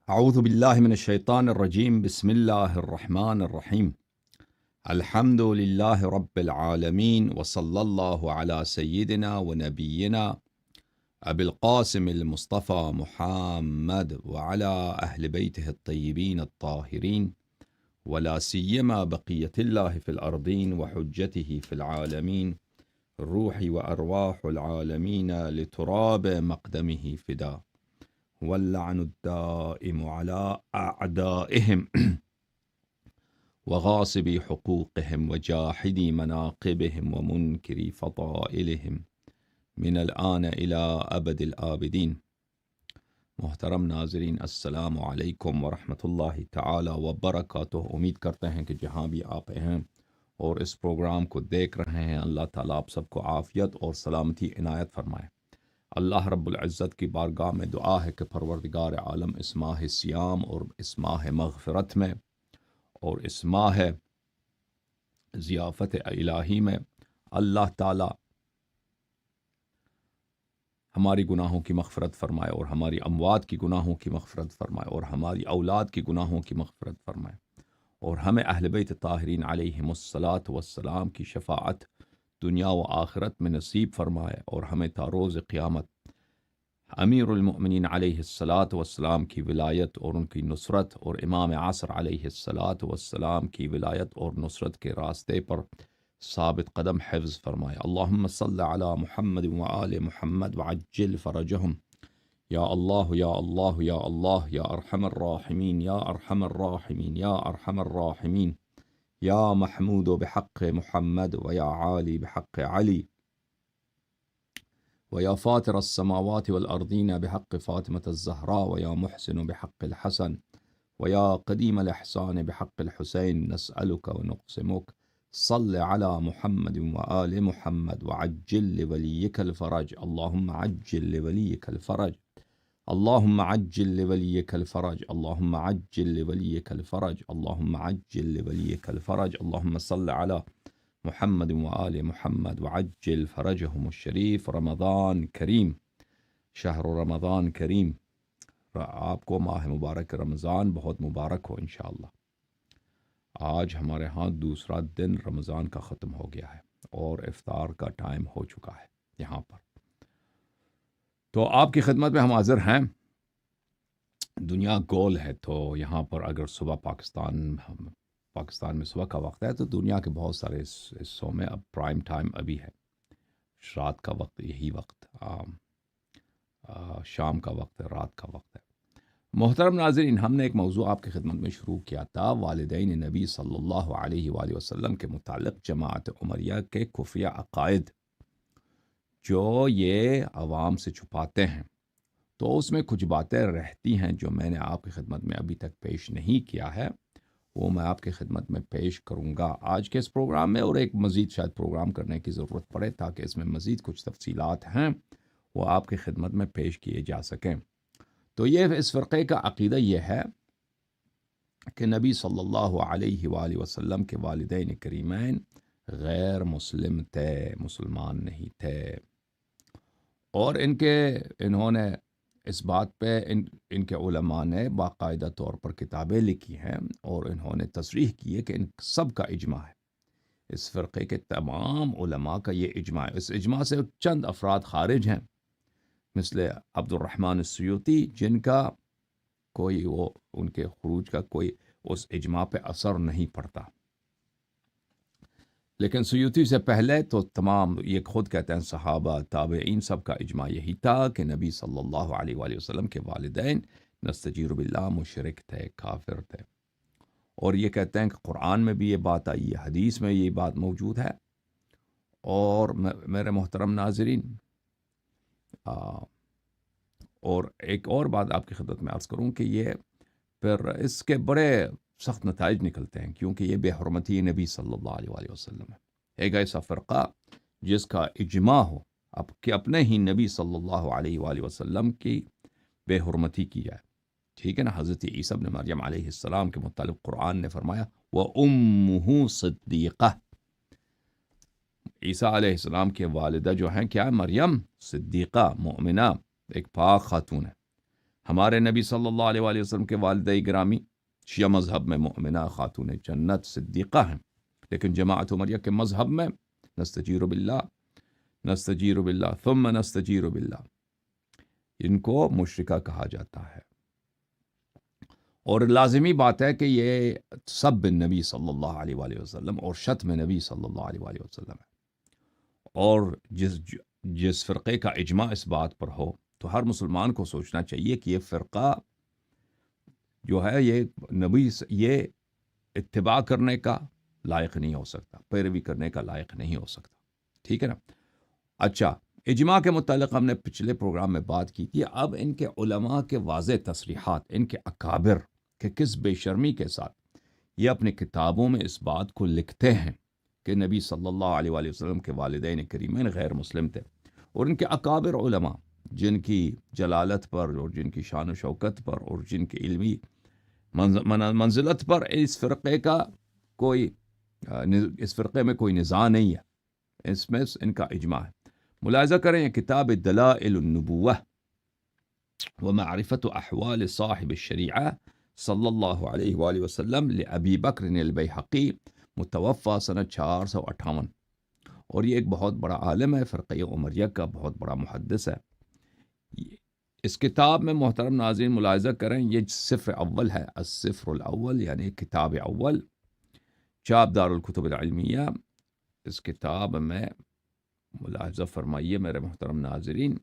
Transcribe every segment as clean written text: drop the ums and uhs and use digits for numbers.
اعوذ باللہ من الشیطان الرجیم بسم اللہ الرحمن الرحیم الحمد للہ رب العالمین وصلی اللہ علی سیدنا و نبینا ابی القاسم المصطفى محمد وعلى اہل بیتہ الطیبین الطاہرین ولا سیما بقیت اللہ فی الارضین وحجتہ فی العالمین روح وارواح العالمین لتراب مقدمہ فدا واللعن الدائم على أعدائهم وغاصبي حقوقهم وجاحدي مناقبهم ومنكري فضائلهم من الآن إلى أبد الآبدين۔ محترم ناظرین، السلام علیکم ورحمۃ اللہ تعالی وبرکاتہ۔ امید کرتے ہیں کہ جہاں بھی آپ ہیں اور اس پروگرام کو دیکھ رہے ہیں، اللہ تعالیٰ آپ سب کو عافیت اور سلامتی عنایت فرمائے۔ اللہ رب العزت کی بارگاہ میں دعا ہے کہ پروردگار عالم اس ماہ سیام اور اس ماہ مغفرت میں اور اس ماہ ضیافت الہی میں اللہ تعالی ہماری گناہوں کی مغفرت فرمائے اور ہماری اموات کی گناہوں کی مغفرت فرمائے اور ہماری اولاد کی گناہوں کی مغفرت فرمائے اور ہمیں اہل بیت طاہرین علیہم الصلاۃ والسلام کی شفاعت دنیا و آخرت میں نصیب فرمائے اور ہمیں تا روز قیامت امیر المؤمنین علیہ الصلاۃ والسلام کی ولایت اور ان کی نصرت اور امام عصر علیہ الصلاۃ والسلام کی ولایت اور نصرت کے راستے پر ثابت قدم حفظ فرمائے۔ اللہم صل علی محمد وآل محمد وعجل فرجہم یا اللہ یا اللہ یا اللہ یا ارحم الراحمین یا ارحم الراحمین یا ارحم الراحمین یا محمود بحق محمد ویا عالی بحق علی ویا فاطر السماوات والارضین بحق فاطمة الزہراء ویا محسن بحق الحسن ویا قدیم الاحسان بحق الحسین نسألک ونقسمک صل علی محمد وآل محمد وعجل لولیک الفرج اللہم عجل لولیک الفرج اللہم عجل لولیک الفرج اللہم عجل لولیک الفرج اللہم عجل لولیک الفرج اللہم صل علی محمد وآل محمد وعجل فرجہم الشریف۔ رمضان کریم، شہر رمضان کریم، آپ کو ماہ مبارک رمضان بہت مبارک ہو انشاءاللہ۔ آج ہمارے ہاں دوسرا دن رمضان کا ختم ہو گیا ہے اور افطار کا ٹائم ہو چکا ہے یہاں پر، تو آپ کی خدمت میں ہم حاضر ہیں۔ دنیا گول ہے، تو یہاں پر اگر صبح پاکستان میں صبح کا وقت ہے تو دنیا کے بہت سارے حصوں میں اب پرائم ٹائم ابھی ہے، رات کا وقت یہی وقت، شام کا وقت ہے، رات کا وقت ہے۔ محترم ناظرین، ہم نے ایک موضوع آپ کی خدمت میں شروع کیا تھا، والدین نبی صلی اللہ علیہ وآلہ وسلم کے متعلق جماعت عمریہ کے خفیہ عقائد جو یہ عوام سے چھپاتے ہیں، تو اس میں کچھ باتیں رہتی ہیں جو میں نے آپ کی خدمت میں ابھی تک پیش نہیں کیا ہے، وہ میں آپ کی خدمت میں پیش کروں گا آج کے اس پروگرام میں، اور ایک مزید شاید پروگرام کرنے کی ضرورت پڑے تاکہ اس میں مزید کچھ تفصیلات ہیں وہ آپ کی خدمت میں پیش کیے جا سکیں۔ تو یہ اس فرقے کا عقیدہ یہ ہے کہ نبی صلی اللہ علیہ وآلہ وسلم کے والدین کریمین غیر مسلم تھے، مسلمان نہیں تھے، اور انہوں نے اس بات پہ ان کے علماء نے باقاعدہ طور پر کتابیں لکھی ہیں اور انہوں نے تصریح کی ہے کہ ان سب کا اجماع ہے، اس فرقے کے تمام علماء کا یہ اجماع ہے۔ اس اجماع سے چند افراد خارج ہیں، مثل عبد الرحمن السیوطی، جن کا کوئی ان کے خروج کا کوئی اس اجماع پہ اثر نہیں پڑتا، لیکن سیوطی سے پہلے تو تمام یہ خود کہتے ہیں صحابہ تابعین سب کا اجماع یہی تھا کہ نبی صلی اللہ علیہ وآلہ وسلم کے والدین نستجیر باللہ مشرک تھے، کافر تھے، اور یہ کہتے ہیں کہ قرآن میں بھی یہ بات آئی ہے، حدیث میں یہ بات موجود ہے۔ اور میرے محترم ناظرین، اور ایک اور بات آپ کی خدمت میں عرض کروں کہ یہ پھر اس کے بڑے سخت نتائج نکلتے ہیں، کیونکہ یہ بے حرمتی نبی صلی اللہ علیہ وآلہ وسلم ہے۔ ایک ایسا فرقہ جس کا اجماع ہو اب کہ اپنے ہی نبی صلی اللہ علیہ وآلہ وسلم کی بے حرمتی کی جائے، ٹھیک ہے نا۔ حضرت عیسیٰ ابن مریم علیہ السلام کے متعلق قرآن نے فرمایا وَأُمُّهُ صِدِّيقَةٌ، عیسیٰ علیہ السلام کے والدہ جو ہیں کیا ہے؟ مریم صدیقہ، مؤمنہ، ایک پاک خاتون ہے۔ ہمارے نبی صلی اللہ علیہ وآلہ وسلم کے والدہ گرامی شیعہ مذہب میں مؤمنہ خاتون جنت صدیقہ ہیں، لیکن جماعت عمریہ کے مذہب میں نستجیر باللہ نستجیر باللہ ثم نستجیر باللہ، ان کو مشرکہ کہا جاتا ہے۔ اور لازمی بات ہے کہ یہ سب نبی صلی اللہ علیہ وآلہ وسلم اور شتم نبی صلی اللہ علیہ وآلہ وسلم ہے، اور جس فرقے کا اجماع اس بات پر ہو تو ہر مسلمان کو سوچنا چاہیے کہ یہ فرقہ جو ہے یہ اتباع کرنے کا لائق نہیں ہو سکتا، پیروی کرنے کا لائق نہیں ہو سکتا، ٹھیک ہے نا۔ اچھا، اجماع کے متعلق ہم نے پچھلے پروگرام میں بات کی تھی، اب ان کے علماء کے واضح تصریحات، ان کے اکابر کہ کس بے شرمی کے ساتھ یہ اپنی کتابوں میں اس بات کو لکھتے ہیں کہ نبی صلی اللہ علیہ وآلہ وسلم کے والدین کریمین غیر مسلم تھے، اور ان کے اکابر علماء جن کی جلالت پر اور جن کی شان و شوکت پر اور جن کی علمی منزلت پر اس فرقے میں کوئی نزاع نہیں ہے، اس میں ان کا اجماع ہے۔ ملاحظہ کریں یہ کتاب دلائل النبوہ ومعرفت احوال صاحب الشریعہ صلی اللہ علیہ وآلہ وسلم لابی بکر البیہقی، متوفی سنہ 458، اور یہ ایک بہت بڑا عالم ہے، فرقہ عمریہ کا بہت بڑا محدث ہے۔ اس کتاب میں محترم ناظرین ملاحظہ کریں یہ صفر اول ہے، الصفر الاول یعنی کتاب اول، چاپ دار الکتب العلمیہ۔ اس کتاب میں ملاحظہ فرمائیے میرے محترم ناظرین،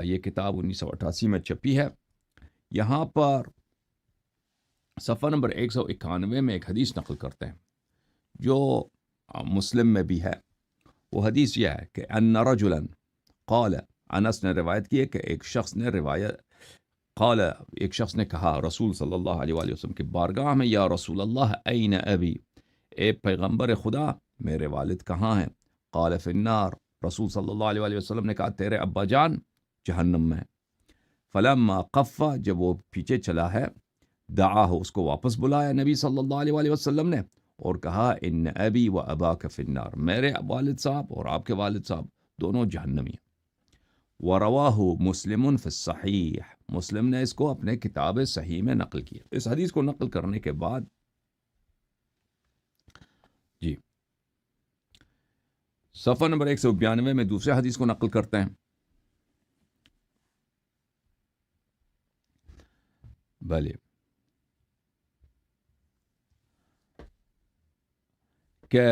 یہ کتاب 1988 میں چھپی ہے۔ یہاں پر صفحہ نمبر 191 میں ایک حدیث نقل کرتے ہیں جو مسلم میں بھی ہے۔ وہ حدیث یہ ہے کہ ان رجلا قال، انس نے روایت کی ہے کہ ایک شخص نے کہا رسول صلی اللہ علیہ وآلہ وسلم کی بارگاہ میں، یا رسول اللہ این ابی، اے پیغمبر خدا میرے والد کہاں ہیں؟ قال فی النار، رسول صلی اللہ علیہ وآلہ وسلم نے کہا تیرے ابا جان جہنم میں۔ فلما قفا، جب وہ پیچھے چلا ہے، دعاہ، اس کو واپس بلایا نبی صلی اللہ علیہ وآلہ وسلم نے، اور کہا ان ابی و اباک فی النار، میرے والد صاحب اور آپ کے والد صاحب دونوں جہنمی ہیں۔ وَرَوَاهُ مُسْلِمٌ فِي الصَّحِيحِ، مسلم نے اس کو اپنے کتاب صحیح میں نقل کیا۔ اس حدیث کو نقل کرنے کے بعد جی صفحہ نمبر 192 میں دوسرے حدیث کو نقل کرتے ہیں۔ بھلے کہ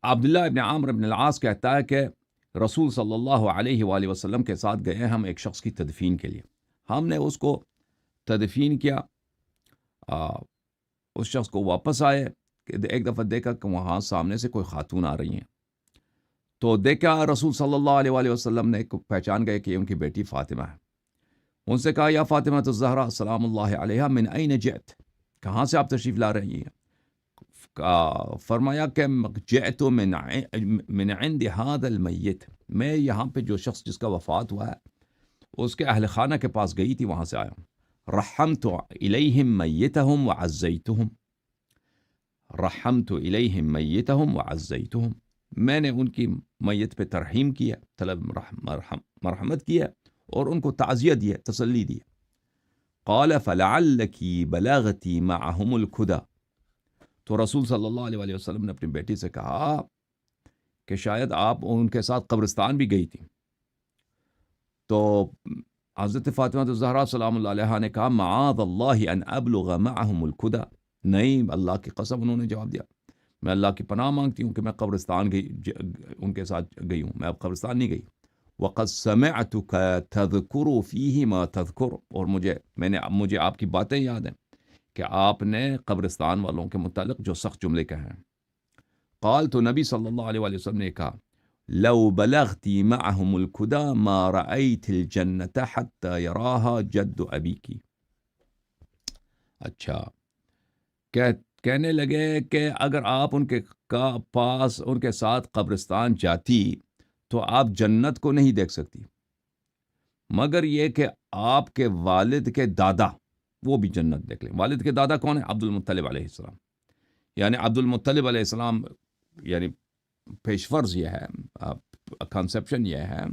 عبداللہ ابن عامر ابن العاص کہتا ہے کہ رسول صلی اللہ علیہ وآلہ وسلم کے ساتھ گئے ہم ایک شخص کی تدفین کے لیے، ہم نے اس کو تدفین کیا، اس شخص کو واپس آئے کہ ایک دفعہ دیکھا کہ وہاں سامنے سے کوئی خاتون آ رہی ہیں، تو دیکھا رسول صلی اللہ علیہ وآلہ وسلم نے پہچان گئے کہ یہ ان کی بیٹی فاطمہ ہے۔ ان سے کہا یا فاطمہ الزہرا سلام اللہ علیہا من این جئت، کہاں سے آپ تشریف لا رہی ہیں؟ فرمایا کہ جئت من عند هذا المیت، میں یہاں پہ جو شخص جس کا وفات ہوا ہے اس کے اہل خانہ کے پاس گئی تھی، وہاں سے آیا ہوں۔ رحمت الیہم میتہم وعزیتہم، رحمت الیہم میتہم وعزیتہم، میں نے ان کی میت پہ ترحیم کیا، طلب مرحمت کیا اور ان کو تعزیہ دیا، تسلی دی۔ قال فلعلکی بلغتی معہم الخدا، تو رسول صلی اللہ علیہ وآلہ وسلم نے اپنی بیٹی سے کہا کہ شاید آپ ان کے ساتھ قبرستان بھی گئی تھی، تو حضرت فاطمہ الزہرا سلام اللہ علیہا نے کہا معاذ اللہ ان ابلغ معہم الخدا، نہیں اللہ کی قسم، انہوں نے جواب دیا میں اللہ کی پناہ مانگتی ہوں کہ میں قبرستان ان کے ساتھ گئی ہوں، میں اب قبرستان نہیں گئی۔ وقد سمعتک تذکر فیہ ما تذکر، اور مجھے آپ کی باتیں یاد ہیں کہ آپ نے قبرستان والوں کے متعلق جو سخت جملے کہے ہیں۔ قال، تو نبی صلی اللہ علیہ وآلہ وسلم نے کہا لو بلغتی معہم الخدا ما رأیت الجنت حتی یراہا جد ابیکی۔ اچھا، کہنے لگے کہ اگر آپ ان کے پاس ان کے ساتھ قبرستان جاتی تو آپ جنت کو نہیں دیکھ سکتی، مگر یہ کہ آپ کے والد کے دادا وہ بھی جنت دیکھ لیں۔ والد کے دادا کون ہیں؟ عبد المطلب علیہ السلام، یعنی عبد المطلب علیہ السلام، یعنی پیش فرض یہ ہے، کنسیپشن یہ ہے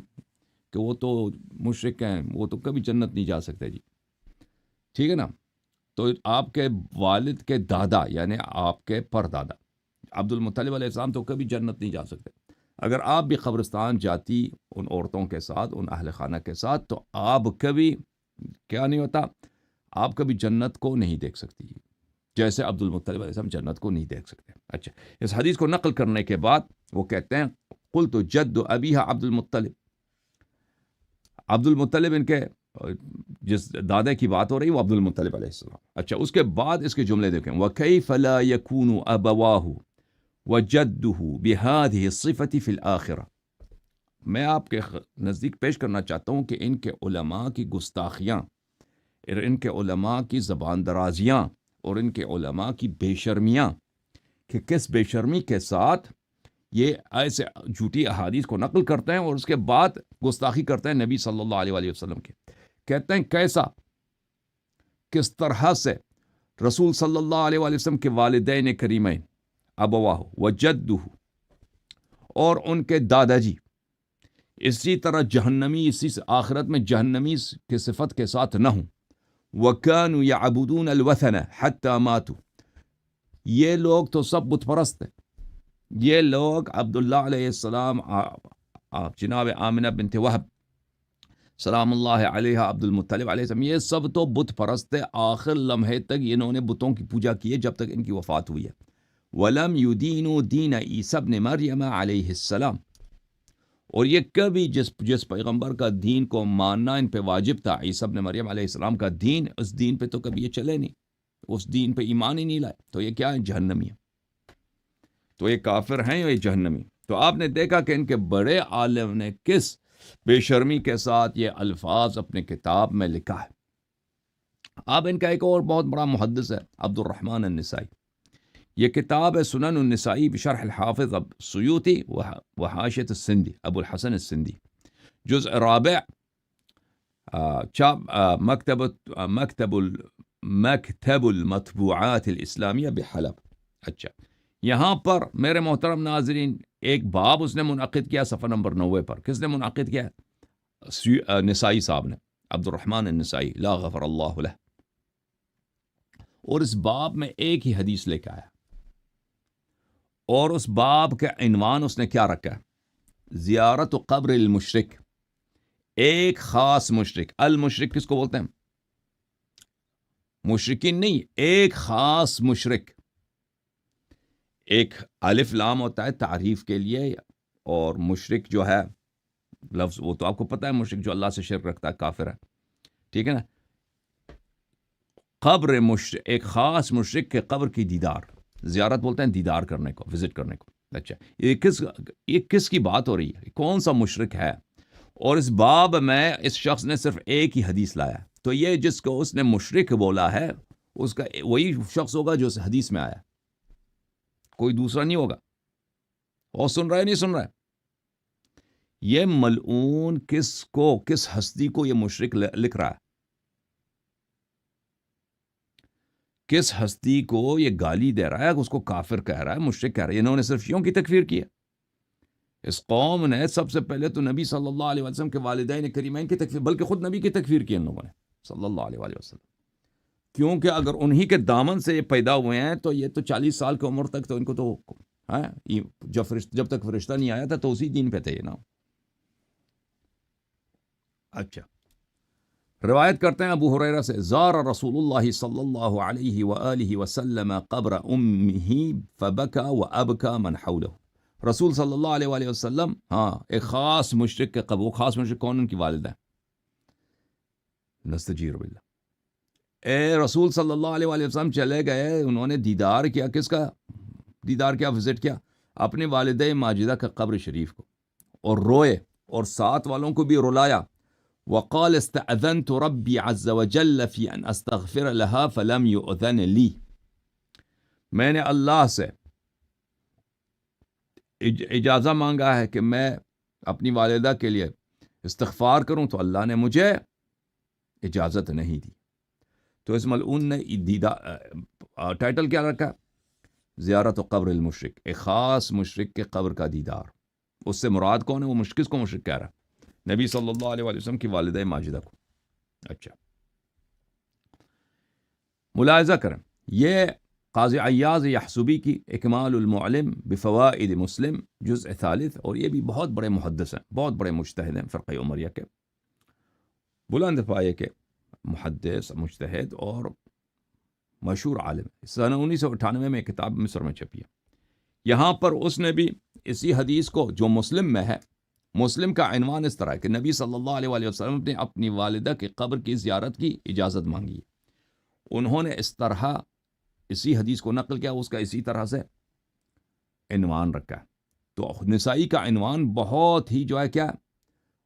کہ وہ تو مشرک ہیں، وہ تو کبھی جنت نہیں جا سکتے جی، ٹھیک ہے نا. تو آپ کے والد کے دادا یعنی آپ کے پردادا عبد المطلب علیہ السلام تو کبھی جنت نہیں جا سکتے. اگر آپ بھی قبرستان جاتی ان عورتوں کے ساتھ، ان اہل خانہ کے ساتھ، تو آپ کبھی کیا نہیں ہوتا، آپ کبھی جنت کو نہیں دیکھ سکتی، جیسے عبد المطلب علیہ السلام جنت کو نہیں دیکھ سکتے. اچھا، اس حدیث کو نقل کرنے کے بعد وہ کہتے ہیں قلت جد ابیہا عبد المطلب، عبد المطلب ان کے جس دادا کی بات ہو رہی وہ عبد المطلب علیہ السلام. اچھا، اس کے بعد اس کے جملے دیکھیں، وَكَيْفَ لَا يَكُونُ أَبَوَاهُ وَجَدُّهُ بِهَذِهِ الصِّفَةِ فِي الْآخِرَةِ. میں آپ کے نزدیک پیش کرنا چاہتا ہوں کہ ان کے علماء کی گستاخیاں اور ان کے علماء کی زبان درازیاں اور ان کے علماء کی بے شرمیاں، کہ کس بے شرمی کے ساتھ یہ ایسے جھوٹی احادیث کو نقل کرتے ہیں اور اس کے بعد گستاخی کرتے ہیں نبی صلی اللہ علیہ وآلہ وسلم کی. کہتے ہیں کیسا، کس طرح سے رسول صلی اللہ علیہ وآلہ وسلم کے والدین کریمین ابواہ و جدہ اور ان کے دادا جی اسی طرح جہنمی، اسی آخرت میں جہنمی کی صفت کے ساتھ نہ ہوں. وَكَانُوا يَعْبُدُونَ الْوَثَنَ حَتَّى مَاتُوا. یہ لوگ تو سب بت پرست ہیں. یہ لوگ عبداللہ علیہ السلام، جناب آمنہ بنت وہب سلام اللہ علیہ، عبد المطلب علیہ السلام، یہ سب تو بت پرست ہے. آخر لمحے تک انہوں نے بتوں کی پوجا کی ہے جب تک ان کی وفات ہوئی ہے. وَلَمْ يُدِينُوا دِينَ عِيسَى ابْنِ مَرْيَمَ علیہ السلام. اور یہ کبھی جس پیغمبر کا دین کو ماننا ان پہ واجب تھا، عیسیٰ ابن مریم علیہ السلام کا دین، اس دین پہ تو کبھی یہ چلے نہیں، اس دین پہ ایمان ہی نہیں لائے. تو یہ کیا ہے؟ جہنمی ہے. تو یہ کافر ہیں، یہ جہنمی. تو آپ نے دیکھا کہ ان کے بڑے عالم نے کس بے شرمی کے ساتھ یہ الفاظ اپنے کتاب میں لکھا ہے. آپ ان کا ایک اور بہت بڑا محدث ہے عبد الرحمن النسائی. یہ کتاب ہے سنن النسائی بشرح الحافظ السیوطی و حاشیۃ السندی ابو الحسن السندی، جزء رابع، مکتب المطبوعات الاسلامیہ بحلب. اچھا، یہاں پر میرے محترم ناظرین ایک باب اس نے منعقد کیا صفحہ نمبر 90 پر. کس نے منعقد کیا؟ نسائی صاحب نے، عبد الرحمن النسائی لا غفر اللہ لہ. اور اس باب میں ایک ہی حدیث لے کے آیا، اور اس باب کا عنوان اس نے کیا رکھا ہے؟ زیارت قبر المشرک. ایک خاص مشرک. المشرک کس کو بولتے ہیں؟ مشرکین نہیں، ایک خاص مشرک. ایک الف لام ہوتا ہے تعریف کے لیے، اور مشرک جو ہے لفظ وہ تو آپ کو پتہ ہے، مشرک جو اللہ سے شرک رکھتا ہے کافر ہے، ٹھیک ہے نا. قبر مشرک، ایک خاص مشرک کے قبر کی دیدار، زیارت بولتے ہیں دیدار کرنے کو، وزٹ کرنے کو. اچھا، یہ کس کی بات ہو رہی ہے؟ کون سا مشرک ہے؟ اور اس باب میں اس شخص نے صرف ایک ہی حدیث لایا. تو یہ جس کو اس نے مشرک بولا ہے، اس کا وہی شخص ہوگا جو اس حدیث میں آیا، کوئی دوسرا نہیں ہوگا. اور سن رہا ہے نہیں سن رہا ہے؟ یہ ملعون کس ہستی کو یہ مشرک لکھ رہا ہے؟ کس ہستی کو یہ گالی دے رہا ہے، اس کو کافر کہہ رہا ہے، مشرک کہہ رہا ہے؟ انہوں نے صرف شیعوں کی تکفیر کی ہے. اس قوم نے سب سے پہلے تو نبی صلی اللہ علیہ وسلم کے والدین کریمین کی تکفیر، بلکہ خود نبی کی تکفیر کی ان لوگوں نے صلی اللہ علیہ وسلم. کیونکہ اگر انہی کے دامن سے یہ پیدا ہوئے ہیں تو یہ تو 40 سال کی عمر تک تو ان کو تو جب تک فرشتہ نہیں آیا تھا تو اسی دین پہ تھے نا. اچھا، روایت کرتے ہیں ابو ہریرہ سے، زار رسول اللہ صلی اللہ علیہ وآلہ وسلم قبر امہ فبکا وابکا من حولہ. رسول صلی اللہ علیہ وآلہ وسلم ایک خاص مشرک کے قبر، وہ خاص مشرک کون؟ ان کی والدہ. نستجیر باللہ. اے رسول صلی اللہ علیہ وآلہ وسلم چلے گئے، انہوں نے دیدار کیا، کس کا دیدار کیا؟ وزٹ کیا اپنے والدہ ماجدہ کا قبر شریف کو، اور روئے اور ساتھ والوں کو بھی رلایا. وقال استأذنت ربي عز وجل في ان استغفر لها فلم يؤذن لي. میں نے اللہ سے اجازت مانگا ہے کہ میں اپنی والدہ کے لیے استغفار کروں، تو اللہ نے مجھے اجازت نہیں دی. تو اس ملعون نے ٹائٹل کیا رکھا؟ زیارت قبر المشرک، ایک خاص مشرک کے قبر کا دیدار. اس سے مراد کون ہے؟ وہ کس کو مشرک کہہ رہا ہے؟ نبی صلی اللہ علیہ وآلہ وسلم کی والدہ ماجدہ کو. اچھا ملاحظہ کریں، یہ قاضی عیاض یحسبی کی اکمال المعلم بفوائد مسلم جزء ثالث، اور یہ بھی بہت بڑے محدث ہیں، بہت بڑے مجتہد ہیں فرقہ عمریہ کے، بلند پائے کے محدث مجتہد اور مشہور عالم. سنہ 1998 میں کتاب مصر میں چھپی ہے. یہاں پر اس نے بھی اسی حدیث کو جو مسلم میں ہے، مسلم کا عنوان اس طرح ہے کہ نبی صلی اللہ علیہ وآلہ وسلم نے اپنی والدہ کی قبر کی زیارت کی اجازت مانگی. انہوں نے اس طرح اسی حدیث کو نقل کیا، اس کا اسی طرح سے عنوان رکھا ہے. تو نسائی کا عنوان بہت ہی جو ہے کیا،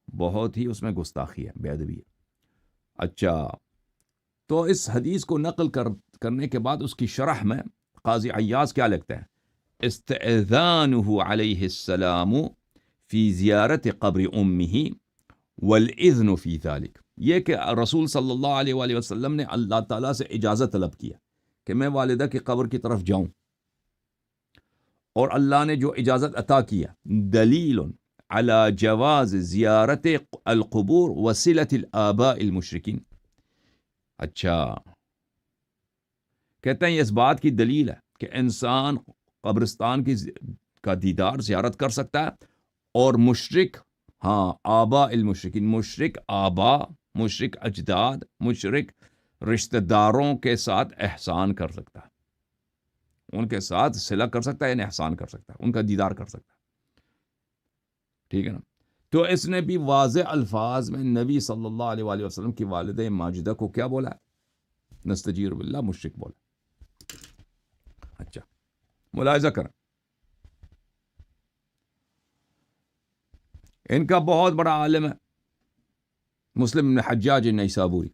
بہت ہی اس میں گستاخی ہے، بے ادبی ہے. اچھا تو اس حدیث کو نقل کرنے کے بعد اس کی شرح میں قاضی عیاض کیا لکھتے ہیں؟ استئذانہ علیہ السلام فی زیارت قبر امہ والاذن فی ذلک، یہ کہ رسول صلی اللہ علیہ وآلہ وسلم نے اللہ تعالیٰ سے اجازت طلب کیا کہ میں والدہ کی قبر کی طرف جاؤں، اور اللہ نے جو اجازت عطا کیا، دلیل علی جواز زیارت القبور وصلۃ الآباء المشرکین. اچھا کہتے ہیں یہ اس بات کی دلیل ہے کہ انسان قبرستان کا دیدار زیارت کر سکتا ہے، اور مشرک، ہاں آباء المشرکین، مشرک آبا، مشرک اجداد، مشرک رشتہ داروں کے ساتھ احسان کر سکتا ہے، ان کے ساتھ صلہ کر سکتا ہے، یعنی احسان کر سکتا ہے، ان کا دیدار کر سکتا ہے. ٹھیک ہے نا؟ تو اس نے بھی واضح الفاظ میں نبی صلی اللہ علیہ وآلہ وسلم کی والدہ ماجدہ کو کیا بولا ہے؟ نستجیر باللہ، مشرک بولا. اچھا ملاحظہ کریں، ان کا بہت بڑا عالم ہے مسلم بن حجاج النیسابوری.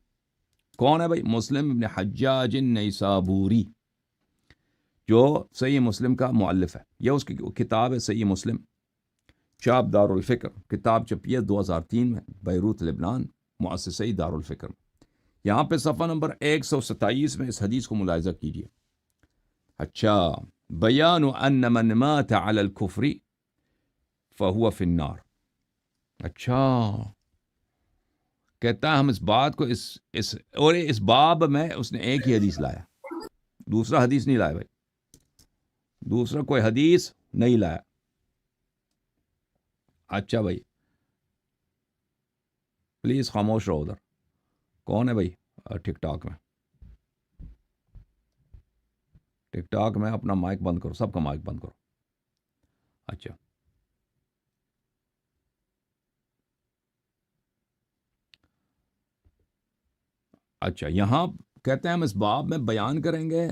کون ہے بھائی؟ مسلم بن حجاج النیسابوری، جو صحیح مسلم کا مؤلف ہے. یہ اس کی کتاب ہے صحیح مسلم، چاپ دار الفکر، کتاب چھپی ہے 2003 میں بیروت لبنان، مؤسسہ دار الفکر میں. یہاں پہ صفحہ نمبر 127 میں اس حدیث کو ملاحظہ کیجیے. اچھا بیان ان من مات علی الکفر فہو فی النار. اچھا کہتا ہے ہم اس بات کو اس باب میں اس نے ایک ہی حدیث لایا، دوسرا حدیث نہیں لایا بھائی، دوسرا کوئی حدیث نہیں لایا. اچھا بھائی پلیز خاموش رہو. ادھر کون ہے بھائی ٹک ٹاک میں؟ ٹک ٹاک میں اپنا مائک بند کرو، سب کا مائک بند کرو. اچھا اچھا یہاں کہتے ہیں ہم اس باب میں بیان کریں گے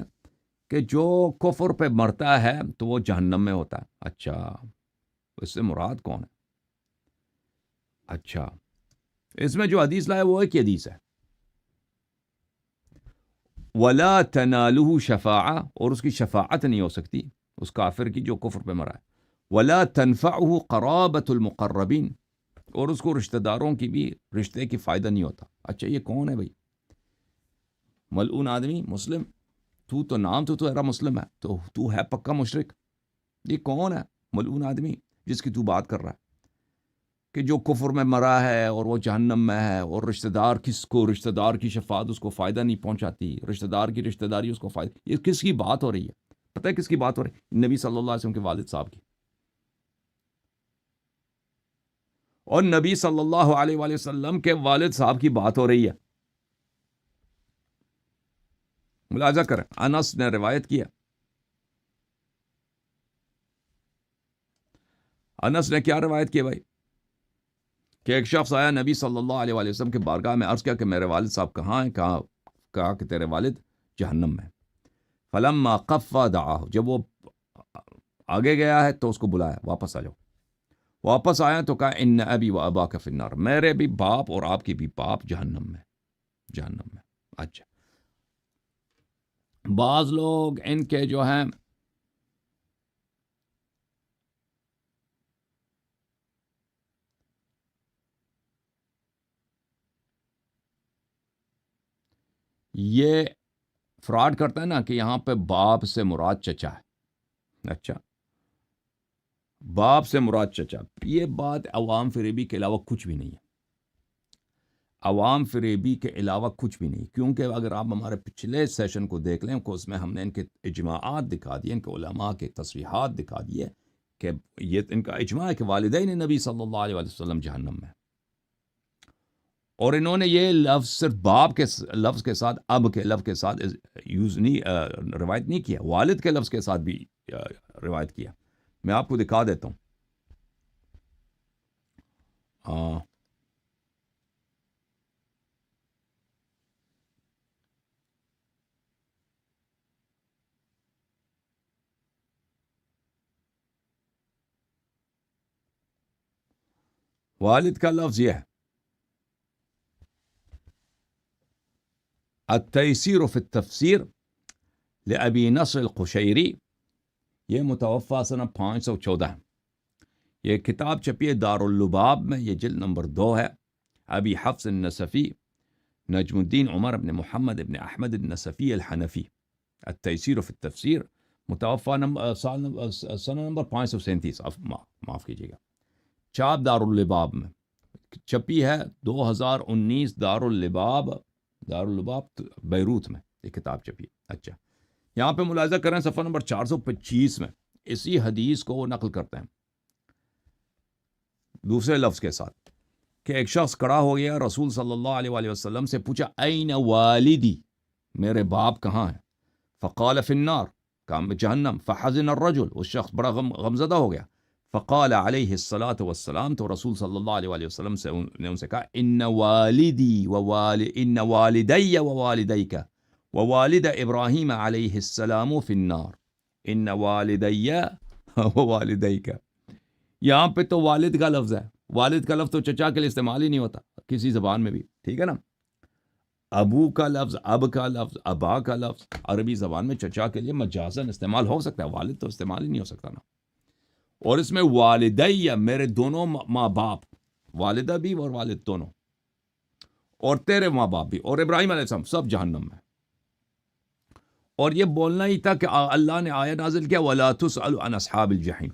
کہ جو کفر پہ مرتا ہے تو وہ جہنم میں ہوتا ہے. اچھا اس سے مراد کون ہے؟ اچھا اس میں جو حدیث لایا وہ ایک ہی حدیث ہے، ولا تنالہ شفاعہ، اور اس کی شفاعت نہیں ہو سکتی اس کافر کی جو کفر پہ مرا ہے. ولا تنفعہ قرابۃ المقربین، اور اس کو رشتہ داروں کی بھی رشتے کی فائدہ نہیں ہوتا. اچھا یہ کون ہے بھائی؟ ملعون آدمی مسلم، تو نام تو تیرا مسلم ہے، تو ہے پکا مشرک. یہ کون ہے ملعون آدمی جس کی تو بات کر رہا ہے کہ جو کفر میں مرا ہے اور وہ جہنم میں ہے، اور رشتہ دار رشتہ دار کی شفاعت اس کو فائدہ نہیں پہنچاتی، رشتہ دار کی رشتہ داری اس کو فائدہ. یہ کس کی بات ہو رہی ہے؟ پتہ ہے کس کی بات ہو رہی ہے؟ نبی صلی اللہ علیہ وسلم کے والد صاحب کی. اور نبی صلی اللہ علیہ وآلہ وسلم کے والد صاحب کی بات ہو رہی ہے. ملاحظہ کریں، انس نے روایت کیا، انس نے کیا روایت کیا بھائی؟ کہ ایک شخص آیا نبی صلی اللہ علیہ وآلہ وسلم کے بارگاہ میں، عرض کیا کہ میرے والد صاحب کہاں ہیں؟ کہا کہ تیرے والد جہنم میں. فلما قفا دعاہ، جب وہ آگے گیا ہے تو اس کو بلایا، واپس آ جاؤ. واپس آیا تو کہا ان ابی و اباک فی النار، میرے بھی باپ اور آپ کی بھی باپ جہنم میں، جہنم میں. اچھا بعض لوگ ان کے جو ہیں یہ فراڈ کرتا ہے نا کہ یہاں پہ باپ سے مراد چچا ہے. اچھا باپ سے مراد چچا. یہ بات عوام فریبی کے علاوہ کچھ بھی نہیں ہے. عوام فریبی کے علاوہ کچھ بھی نہیں، کیونکہ اگر آپ ہمارے پچھلے سیشن کو دیکھ لیں کہ اس میں ہم نے ان کے اجماعات دکھا دیے، ان کے علماء کے تصریحات دکھا دیے کہ یہ ان کا اجماع ہے کہ والدین نبی صلی اللہ علیہ وسلم جہنم میں. اور انہوں نے یہ لفظ صرف باپ کے لفظ کے ساتھ، اب کے لفظ کے ساتھ یوز نہیں روایت نہیں کیا، والد کے لفظ کے ساتھ بھی روایت کیا. میں آپ کو دکھا دیتا ہوں. والد کا لفظ یہ ہے، التيسير في التفسير لأبي نصر القشيری، یہ متوفہ سنہ 514 ہے. یہ کتاب چھپی ہے داراللباب میں، یہ جلد نمبر 2 ہے. ابی حفص النصفی نجم الدین عمر ابن محمد ابن احمد النصفی الحنفی، التيسير في التفسير، متوفہ سنہ نمبر 537، معاف کیجیے گا. چاپ داراللباب میں چھپی ہے 2019، داراللباب بیروت میں یہ کتاب چھپی ہے. اچھا، یہاں پہ ملاحظہ کریں صفحہ نمبر 425 میں اسی حدیث کو وہ نقل کرتے ہیں دوسرے لفظ کے ساتھ کہ ایک شخص کھڑا ہو گیا، رسول صلی اللہ علیہ وآلہ وسلم سے پوچھا این والدی، میرے باپ کہاں ہیں؟ فقال فی النار، کہا جہنم. فحزن الرجل، اس شخص بڑا غمزدہ ہو گیا. فقال علیہ الصلاۃ والسلام، تو رسول صلی اللہ علیہ وآلہ وسلم نے ان سے کہا ان والدی ان والدی ووالدیک ووالد ابراہیم علیہ السلام فی النار، ان والدی ووالدیک. یہاں پہ تو والد کا لفظ ہے. والد کا لفظ تو چچا کے لیے استعمال ہی نہیں ہوتا کسی زبان میں بھی، ٹھیک ہے نا. ابو کا لفظ، اب کا لفظ، ابا کا لفظ عربی زبان میں چچا کے لیے مجازن استعمال ہو سکتا ہے، والد تو استعمال ہی نہیں ہو سکتا نا. اور اس میں والدیہ، میرے دونوں ماں باپ، والدہ بھی اور والد دونوں، اور تیرے ماں باپ بھی، اور ابراہیم علیہ السلام، سب جہنم میں. اور یہ بولنا ہی تھا کہ اللہ نے آیت نازل کیا وَلَا تُسْأَلُ عَنْ أَصْحَابِ الْجَحِيمِ،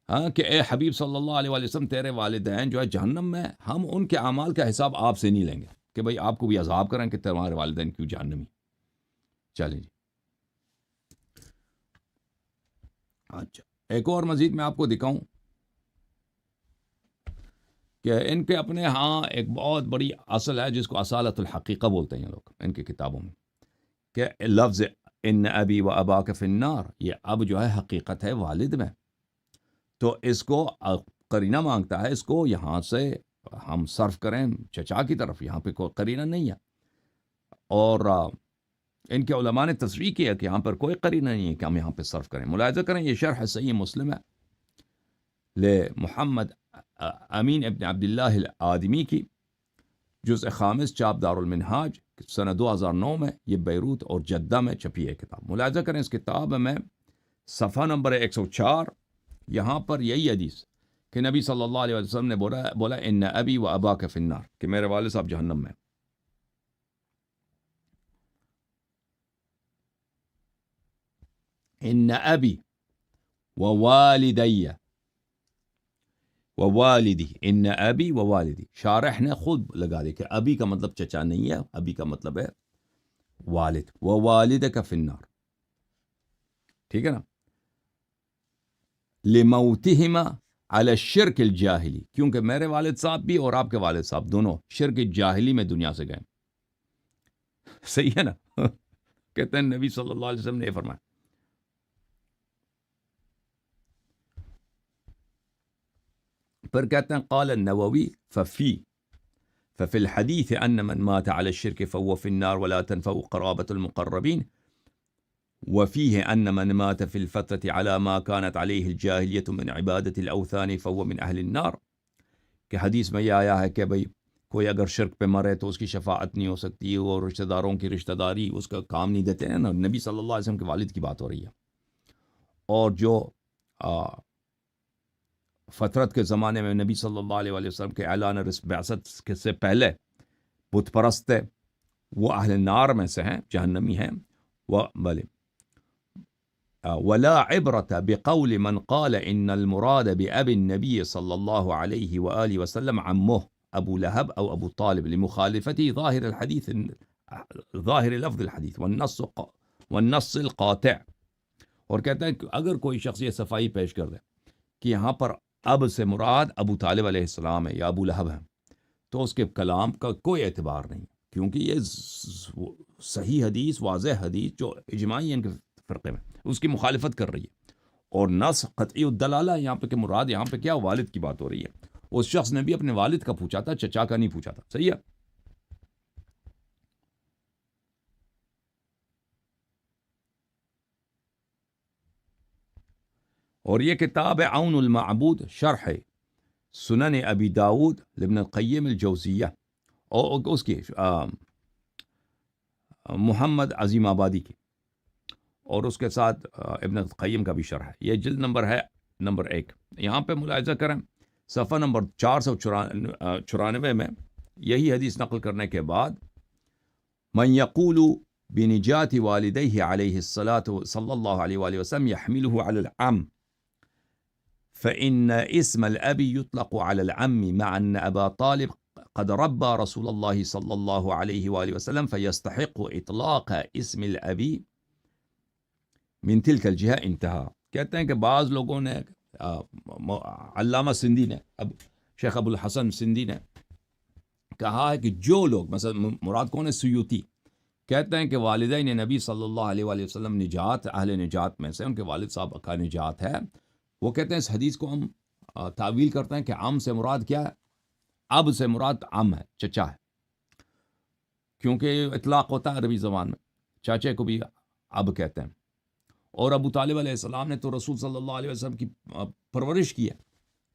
ہاں کہ اے حبیب صلی اللہ علیہ وسلم، تیرے والدین جو ہے جہنم میں، ہم ان کے اعمال کا حساب آپ سے نہیں لیں گے کہ بھئی آپ کو بھی عذاب کریں کہ تمہارے والدین کیوں جہنمی. چلیں جی. اچھا، ایک اور مزید میں آپ کو دکھاؤں کہ ان کے اپنے ہاں ایک بہت بڑی اصل ہے جس کو اصالت الحقیقہ بولتے ہیں لوگ ان کی کتابوں میں، کہ لفظ ان ابی و اباک فی النار، یہ اب جو ہے حقیقت ہے والد میں. تو اس کو قرینہ مانگتا ہے، اس کو یہاں سے ہم صرف کریں چچا کی طرف، یہاں پہ کوئی قرینہ نہیں ہے. اور ان کے علماء نے تصریح کیا کہ یہاں پر کوئی قرینہ نہیں ہے کہ ہم یہاں پہ صرف کریں. ملاحظہ کریں، یہ شرح صحیح مسلم ہے لے محمد امین ابن عبداللہ الآدمی کی، جزء خامس، چاپ دارالمنہاج، سنہ 2009 میں. یہ بیروت اور جدہ میں چھپی ہے کتاب. ملاحظہ کریں اس کتاب میں صفحہ نمبر 104، یہاں پر یہی حدیث کہ نبی صلی اللہ علیہ وسلم نے بولا ان ابی و اباک فی النار، کہ میرے والد صاحب جہنم میں. ان ابی و والدی و والدی، ان ابی و والدی، شارح نے خود لگا دی کہ ابی کا مطلب چچا نہیں ہے، ابی کا مطلب ہے والد، و والدک فی النار، ٹھیک ہے نا. لموتہما علی الشرک الجاہلی، کیونکہ میرے والد صاحب بھی اور آپ کے والد صاحب دونوں شرک جاہلی میں دنیا سے گئے. صحیح ہے نا. کہتے ہیں نبی صلی اللہ علیہ وسلم نے یہ فرمایا. پھر کہتے ہیں قال النووی ففي الحديث أن من مات على الشرك فهو في النار ولا تنفع قرابة المقربين، وفيه أن من مات في الفترة على ما كانت عليه الجاهلية من عبادة الأوثان فهو من أهل النار. کہ حدیث میں یہ آیا ہے کہ بھئی کوئی اگر شرک پہ مرے تو اس کی شفاعت نہیں ہو سکتی، اور رشتہ داروں کی رشتہ داری اس کا کام نہیں دیتے ہیں نا. نبی صلی اللہ علیہ وسلم کے والد کی بات ہو رہی ہے. اور جو فترت کے زمانے میں نبی صلی اللہ علیہ وسلم کے اعلان بعثت سے پہلے بت پرست تھے، وہ اہل نار میں سے ہیں، جہنمی ہیں. وہ بھلے ولا عبرة بقول من قال إن المراد بأبي النبي صلى الله عليه وآله وسلم عمه أبو لهب أو أبو طالب لمخالفته ظاهر الحديث ظاہر لفظ الحدیث والنص القاطع. اور کہتے ہیں کہ اگر کوئی شخص یہ صفائی پیش کر دے کہ یہاں پر اب سے مراد ابو طالب علیہ السلام ہے یا ابو لہب ہے، تو اس کے کلام کا کوئی اعتبار نہیں، کیونکہ یہ صحیح حدیث، واضح حدیث جو اجماعی ہے ان کے فرقے میں، اس کی مخالفت کر رہی ہے. اور نص قطعی الدلالہ یہاں پہ کہ مراد یہاں پہ کیا، والد کی بات ہو رہی ہے. اس شخص نے بھی اپنے والد کا پوچھا تھا، چچا کا نہیں پوچھا تھا. صحیح ہے. اور یہ کتاب ہے عون المعبود شرح سنن ابی داود لابن القیم الجوزیہ، اور اس کی محمد عظیم آبادی کی، اور اس کے ساتھ ابن القیم کا بھی شرح ہے. یہ جلد نمبر ہے نمبر 1. یہاں پہ ملاحظہ کریں صفحہ نمبر 494 میں یہی حدیث نقل کرنے کے بعد من یقول بنجات والدیہ علیہ الصلاۃ صلی اللہ علیہ وآلہ وسلم یحملہ علی العم فإن اسم الأب يطلق على العم مع أن أبا طالب قد ربى رسول الله صلى الله عليه وآله وسلم فيستحق إطلاق اسم الأب من تلك الجهة. انتہا. کہتے ہیں کہ بعض لوگوں نے علامہ سندھی نے شیخ ابو الحسن سندھی نے کہا ہے کہ جو لوگ مثلا مراد کون ہے، سیوطی، کہتے ہیں کہ والدین نبی صلی اللہ علیہ وآلہ وسلم نجات، اہل نجات میں سے ان کے والد صاحب کا نجات ہے. وہ کہتے ہیں اس حدیث کو ہم تعویل کرتے ہیں کہ عم سے مراد کیا ہے، اب سے مراد عم ہے، چچا ہے، کیونکہ اطلاق ہوتا ہے عربی زبان میں، چاچے کو بھی اب کہتے ہیں. اور ابو طالب علیہ السلام نے تو رسول صلی اللہ علیہ وسلم کی پرورش کی ہے،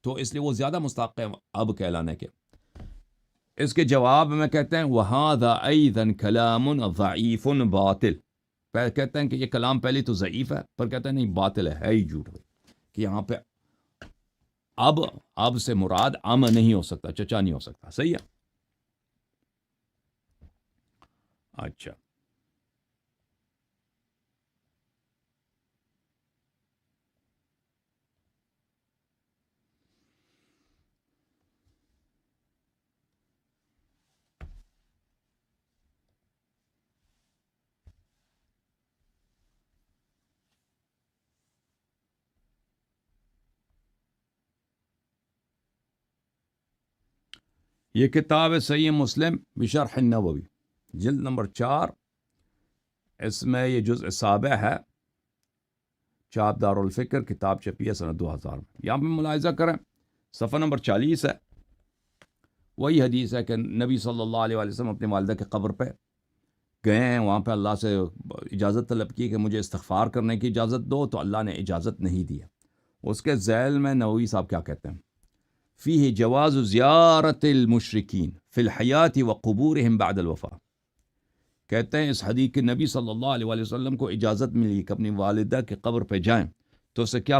تو اس لیے وہ زیادہ مستحق ہے اب کہلانے کے. اس کے جواب میں کہتے ہیں وَهَذَا أَيْضًا كَلَامٌ ضَعِيفٌ باطل. کہتے ہیں کہ یہ کلام پہلے تو ضعیف ہے، پر کہتے ہیں نہیں، باطل ہے ہی جھوٹ ہے کہ یہاں پہ اب سے مراد ام نہیں ہو سکتا، چچا نہیں ہو سکتا. صحیح ہے. اچھا، یہ کتاب ہے صحیح مسلم بشرح النووی، جلد نمبر 4. اس میں یہ جزء سابع ہے، چاپ دار الفکر، کتاب چھپی ہے سنہ 2000 میں. یہاں پہ ملاحظہ کریں صفحہ نمبر 40 ہے. وہی حدیث ہے کہ نبی صلی اللہ علیہ وآلہ وسلم اپنی والدہ کے قبر پہ گئے ہیں، وہاں پہ اللہ سے اجازت طلب کی کہ مجھے استغفار کرنے کی اجازت دو، تو اللہ نے اجازت نہیں دی. اس کے ذیل میں نووی صاحب کیا کہتے ہیں، فیہ جواز زیارت المشرکین فی الحیات وقبورہم بعد الوفاء. کہتے ہیں اس حدیث کے نبی صلی اللہ علیہ وآلہ وسلم کو اجازت ملی کہ اپنی والدہ کے قبر پہ جائیں، تو اس سے کیا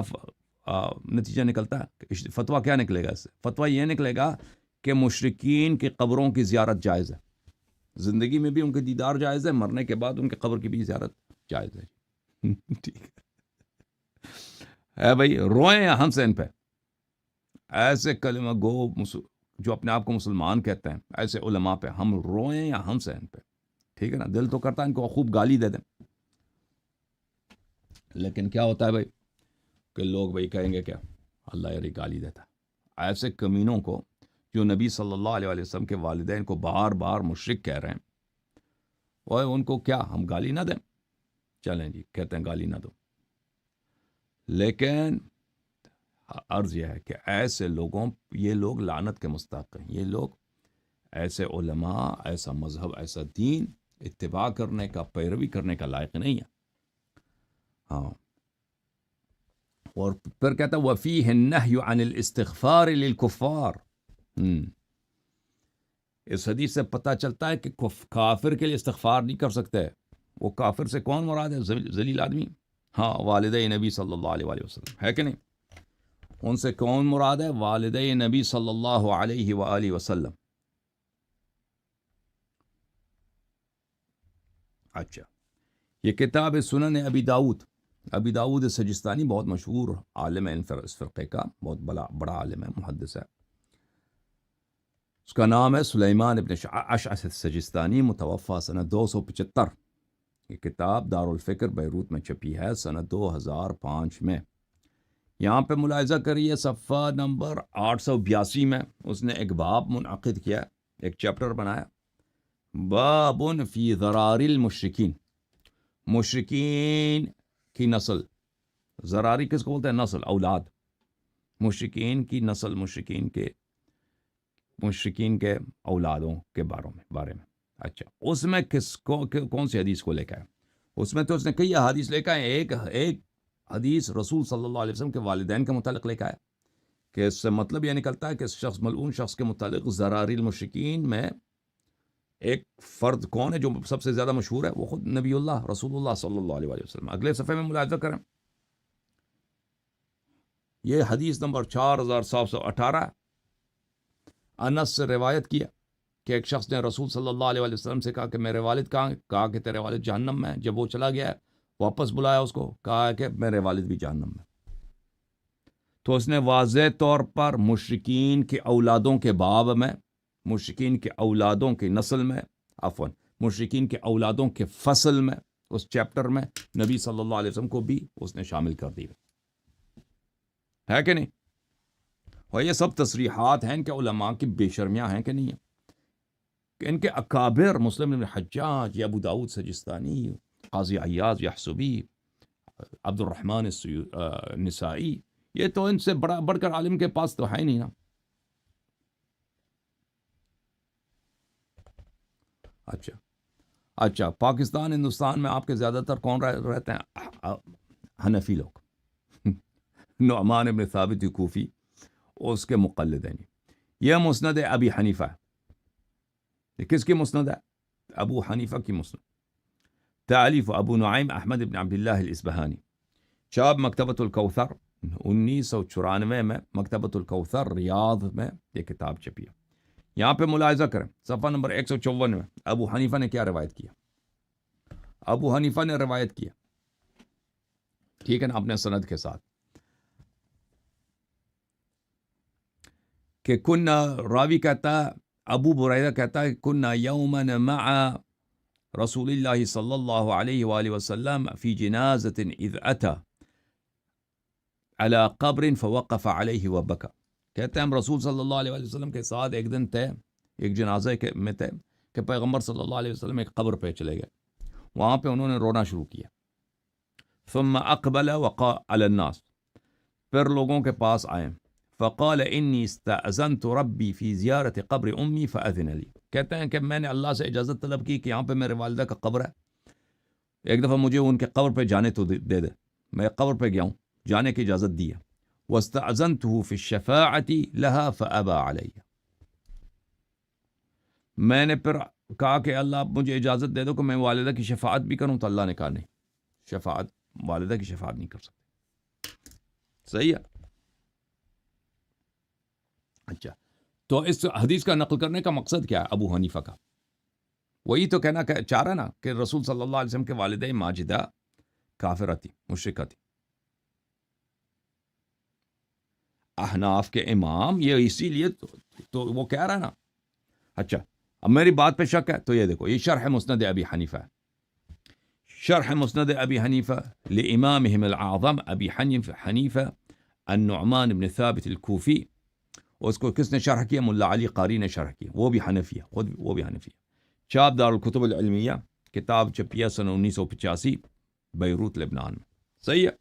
نتیجہ نکلتا ہے، فتویٰ کیا نکلے گا؟ اس سے فتویٰ یہ نکلے گا کہ مشرکین کی قبروں کی زیارت جائز ہے، زندگی میں بھی ان کے دیدار جائز ہے، مرنے کے بعد ان کے قبر کی بھی زیارت جائز ہے. ٹھیک ہے بھائی، روئیں یا ہنسیں ان پہ. ایسے کلمہ گو جو اپنے آپ کو مسلمان کہتے ہیں، ایسے علماء پہ ہم روئیں یا ہنسیں ان پہ. ٹھیک ہے نا، دل تو کرتا ہے ان کو خوب گالی دے دیں، لیکن کیا ہوتا ہے بھائی کہ لوگ بھائی کہیں گے کیا، اللہ یاری گالی دیتا. ایسے کمینوں کو جو نبی صلی اللہ علیہ وآلہ وسلم کے والدین کو بار بار مشرک کہہ رہے ہیں، اور ان کو کیا ہم گالی نہ دیں؟ چلیں جی، کہتے ہیں گالی نہ دو، لیکن عرض یہ ہے کہ ایسے لوگوں، یہ لوگ لعنت کے مستحق ہیں. یہ لوگ ایسے علماء، ایسا مذہب، ایسا دین اتباع کرنے کا، پیروی کرنے کا لائق نہیں ہے. ہاں، اور پھر کہتا ہے وَفِيهِ النَّهْيُ عَنِ الْإِسْتِغْفَارِ لِلْكُفَّارِ. اس حدیث سے پتہ چلتا ہے کہ کافر کے لیے استغفار نہیں کر سکتے. وہ کافر سے کون مراد ہے؟ ذلیل آدمی. ہاں، والدین نبی صلی اللہ علیہ وآلہ وسلم ہے کہ نہیں؟ ان سے کون مراد ہے؟ والدین نبی صلی اللہ علیہ وآلہ وسلم. اچھا، یہ کتاب سنن ابی داود ابی داؤد سجستانی بہت مشہور عالم ہے اس فرقے کا، بہت بڑا عالم ہے، محدث ہے. اس کا نام ہے سلیمان ابن اشعث السجستانی، متوفی سنہ 275. یہ کتاب دارالفکر بیروت میں چھپی ہے سنہ 2005 میں. یہاں پہ ملاحظہ کریے صفحہ نمبر 882 میں اس نے ایک باب منعقد کیا، ایک چیپٹر بنایا، باب فی ضرار المشرکین، مشرکین کی نسل. ضراری کس کو بولتے ہیں؟ نسل، اولاد. مشرکین کی نسل، مشرکین کے اولادوں کے بارے میں. اچھا، اس میں کون سی حدیث کو لے کے آئے؟ اس میں تو اس نے کئی حدیث لے کے آئے. ایک حدیث رسول صلی اللہ علیہ وسلم کے والدین کے متعلق لے کے آیا کہ اس سے مطلب یہ نکلتا ہے کہ ملعون شخص کے متعلق ضراری المشرکین میں ایک فرد کون ہے جو سب سے زیادہ مشہور ہے؟ وہ خود نبی اللہ رسول اللہ صلی اللہ علیہ وسلم. اگلے صفحے میں ملاحظہ کریں، یہ حدیث نمبر 4718 انس سے روایت کیا کہ ایک شخص نے رسول صلی اللہ علیہ وسلم سے کہا کہ میرے والد کہاں؟ کہا کہ تیرے والد جہنم میں. جب وہ چلا گیا، واپس بلایا اس کو، کہا کہ میرے والد بھی جہنم میں. تو اس نے واضح طور پر مشرکین کے اولادوں کے باب میں، مشرکین کے اولادوں کی نسل میں، مشرکین کے اولادوں کے فصل میں، اس چیپٹر میں نبی صلی اللہ علیہ وسلم کو بھی اس نے شامل کر دی ہے کہ نہیں؟ اور یہ سب تصریحات ہیں کہ علماء کی بے شرمیاں ہیں کہ نہیں ہیں، کہ ان کے اکابر مسلم بن حجاج یا ابو داؤد سجستانی، قاضی عیاض یحسبی، عبد الرحمن نسائی، یہ تو ان سے بڑھ کر عالم کے پاس تو ہے نہیں نا. اچھا، پاکستان ہندوستان میں آپ کے زیادہ تر کون رہتے ہیں؟ حنفی لوگ. نعمان ابن ثابت کوفی اس کے مقلد ہیں. یہ مسند ابی حنیفہ ہے. یہ کس کی مسند ہے؟ ابو حنیفہ کی مسند. تالیف ابو نعیم احمد ابن عبداللہ الاصبہانی، چاپ مکتبۃ الکوثر 1994 میں، مکتبۃ الکوثر ریاض میں یہ کتاب چھپی ہے. یہاں پہ ملاحظہ کریں صفحہ نمبر 154 میں ابو حنیفہ نے کیا روایت کیا. ابو حنیفہ نے روایت کیا، ٹھیک ہے نا، اپنے سند کے ساتھ، کہ راوی کہتا ہے، ابو بریدہ کہتا ہے، کننا یوما مع رسول اللہ صلی اللہ علیہ وآلہ وسلم فی جنازۃ اذ اتى على قبر فوقف علیہ وبکا. کہتے ہیں ہم رسول صلی اللہ علیہ وسلم کے ساتھ ایک دن تھے، ایک جنازے میں تھے کہ پیغمبر صلی اللہ علیہ وسلم ایک قبر پہ چلے گئے، وہاں پہ انہوں نے رونا شروع کیا. ثم اقبل وقال علی الناس، پھر لوگوں کے پاس آئے، فقال انی استأذنت ربی فی زیارت قبر امی فأذن لی. کہتے ہیں کہ میں نے اللہ سے اجازت طلب کی کہ یہاں پہ میرے والدہ کا قبر ہے، ایک دفعہ مجھے ان کے قبر پہ جانے تو دے دے. میں قبر پہ گیا ہوں، جانے کی اجازت دی ہے. واستأذنته في الشفاعة لها فأبى علی. میں نے پھر کہا کہ اللہ مجھے اجازت دے دو کہ میں والدہ کی شفاعت بھی کروں، تو اللہ نے کہا نہیں، شفاعت، والدہ کی شفاعت نہیں کر سکتے. صحیح ہے. اچھا، تو اس حدیث کا نقل کرنے کا مقصد کیا ہے ابو حنیفہ کا؟ وہی تو کہنا چاہ رہا نا کہ رسول صلی اللہ علیہ وسلم کے والدہ ماجدہ کافرہ تھی، مشرکہ تھی. احناف کے امام یہ اسی لیے تو وہ کہہ رہا ہے نا. اچھا، اب میری بات پہ شک ہے تو یہ دیکھو، یہ شرح مسند ابی حنیفہ ہے. شرح مسند ابی حنیفہ لامامہم العظم ابی حنیفہ النعمان بن ثابت الکوفی. اس کو کس نے شرح کیا؟ ملا علی قاری نے شرح کیا، وہ بھی حنفی ہے، خود وہ بھی حنفی ہے. چاپ دار الکتب العلمیہ، کتاب چھپیا سن 1985 بیروت لبنان میں. صحیح ہے.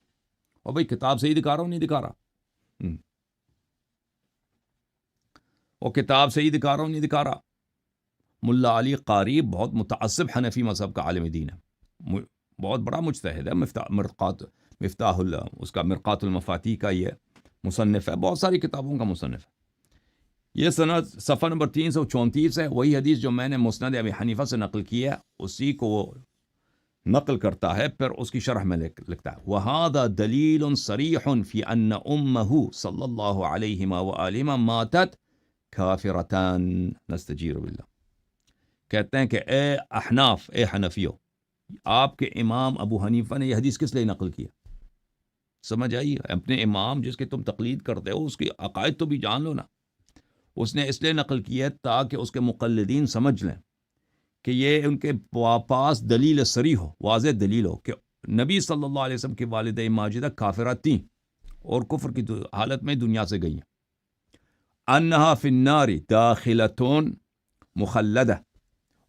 اور بھائی کتاب صحیح دکھا رہا ہوں نہیں دکھا رہا؟ وہ کتاب صحیح دکھا رہا ہوں نہیں دکھا رہا؟ ملا علی قاری بہت متعصب حنفی مذہب کا عالم دین ہے، بہت بڑا مجتہد ہے. مفتاح اس کا مرقات المفاتیح کا یہ مصنف ہے، بہت ساری کتابوں کا مصنف ہے. یہ سند صفحہ نمبر 334 ہے. وہی حدیث جو میں نے مسند ابی حنیفہ سے نقل کی ہے اسی کو وہ نقل کرتا ہے، پھر اس کی شرح میں لکھتا ہے وَهَذَا دَلِيلٌ صَرِيحٌ فِي أَنَّ أُمَّهُ صلی اللہ علیہ وآلہ ماتت کافرتان نستجیر باللہ. کہتے ہیں کہ اے احناف، اے حنفیو، آپ کے امام ابو حنیفہ نے یہ حدیث کس لیے نقل کیا؟ سمجھ آئی؟ اپنے امام جس کی تم تقلید کرتے ہو اس کی عقائد تو بھی جان لو نا. اس نے اس لیے نقل کی ہے تاکہ اس کے مقلدین سمجھ لیں کہ یہ ان کے پاس دلیل صریح ہو، واضح دلیل ہو کہ نبی صلی اللہ علیہ وسلم کی والدہ ماجدہ کافرہ تھیں اور کفر کی حالت میں دنیا سے گئی ہیں. انہا فی النار داخلتون مخلدہ،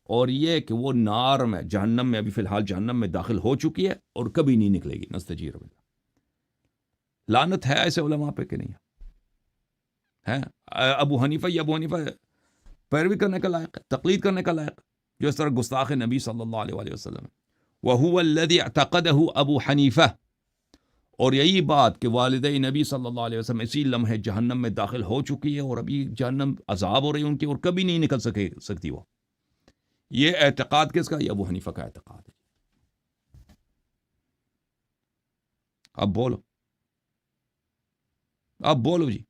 اور یہ کہ وہ نار میں، جہنم میں، ابھی فی الحال جہنم میں داخل ہو چکی ہے اور کبھی نہیں نکلے گی. نستجیر باللہ. لعنت ہے ایسے علماء پہ کہ نہیں ہے؟ ابو حنیفہ پیروی کرنے کا لائق ہے، تقلید کرنے کا لائق ہے، جو اس طرح گستاخ نبی صلی اللہ علیہ وآلہ وسلم. وَهُوَ الَّذِي اعْتَقَدَهُ ابو حنیفہ، اور یہی بات کہ والدہ نبی صلی اللہ علیہ وسلم اسی لمحے جہنم میں داخل ہو چکی ہے اور ابھی جہنم عذاب ہو رہی ہے ان کی اور کبھی نہیں نکل سکتی وہ. یہ اعتقاد کس کا؟ یہ ابو حنیفہ کا اعتقاد ہے. اب بولو جی.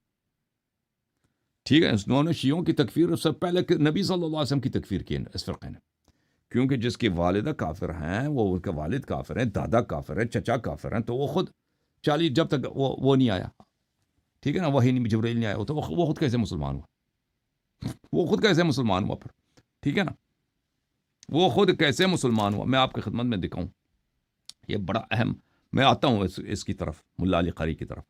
ٹھیک ہے، انہوں نے شیعوں کی تکفیر سب پہلے نبی صلی اللہ علیہ وسلم کی تکفیر کی اس فرقے نے، کیونکہ جس کی والدہ کافر ہیں، وہ ان کے والد کافر ہیں، دادا کافر ہیں، چچا کافر ہیں، تو وہ خود 40 جب تک وہ نہیں آیا، ٹھیک ہے نا، وہی نہیں، جبرائیل نہیں آیا، تو وہ خود کیسے مسلمان ہوا؟ وہ خود کیسے مسلمان ہوا پھر؟ ٹھیک ہے نا، وہ خود کیسے مسلمان ہوا؟ میں آپ کی خدمت میں دکھاؤں، یہ بڑا اہم. میں آتا ہوں اس کی طرف، ملا علی قاری کی طرف.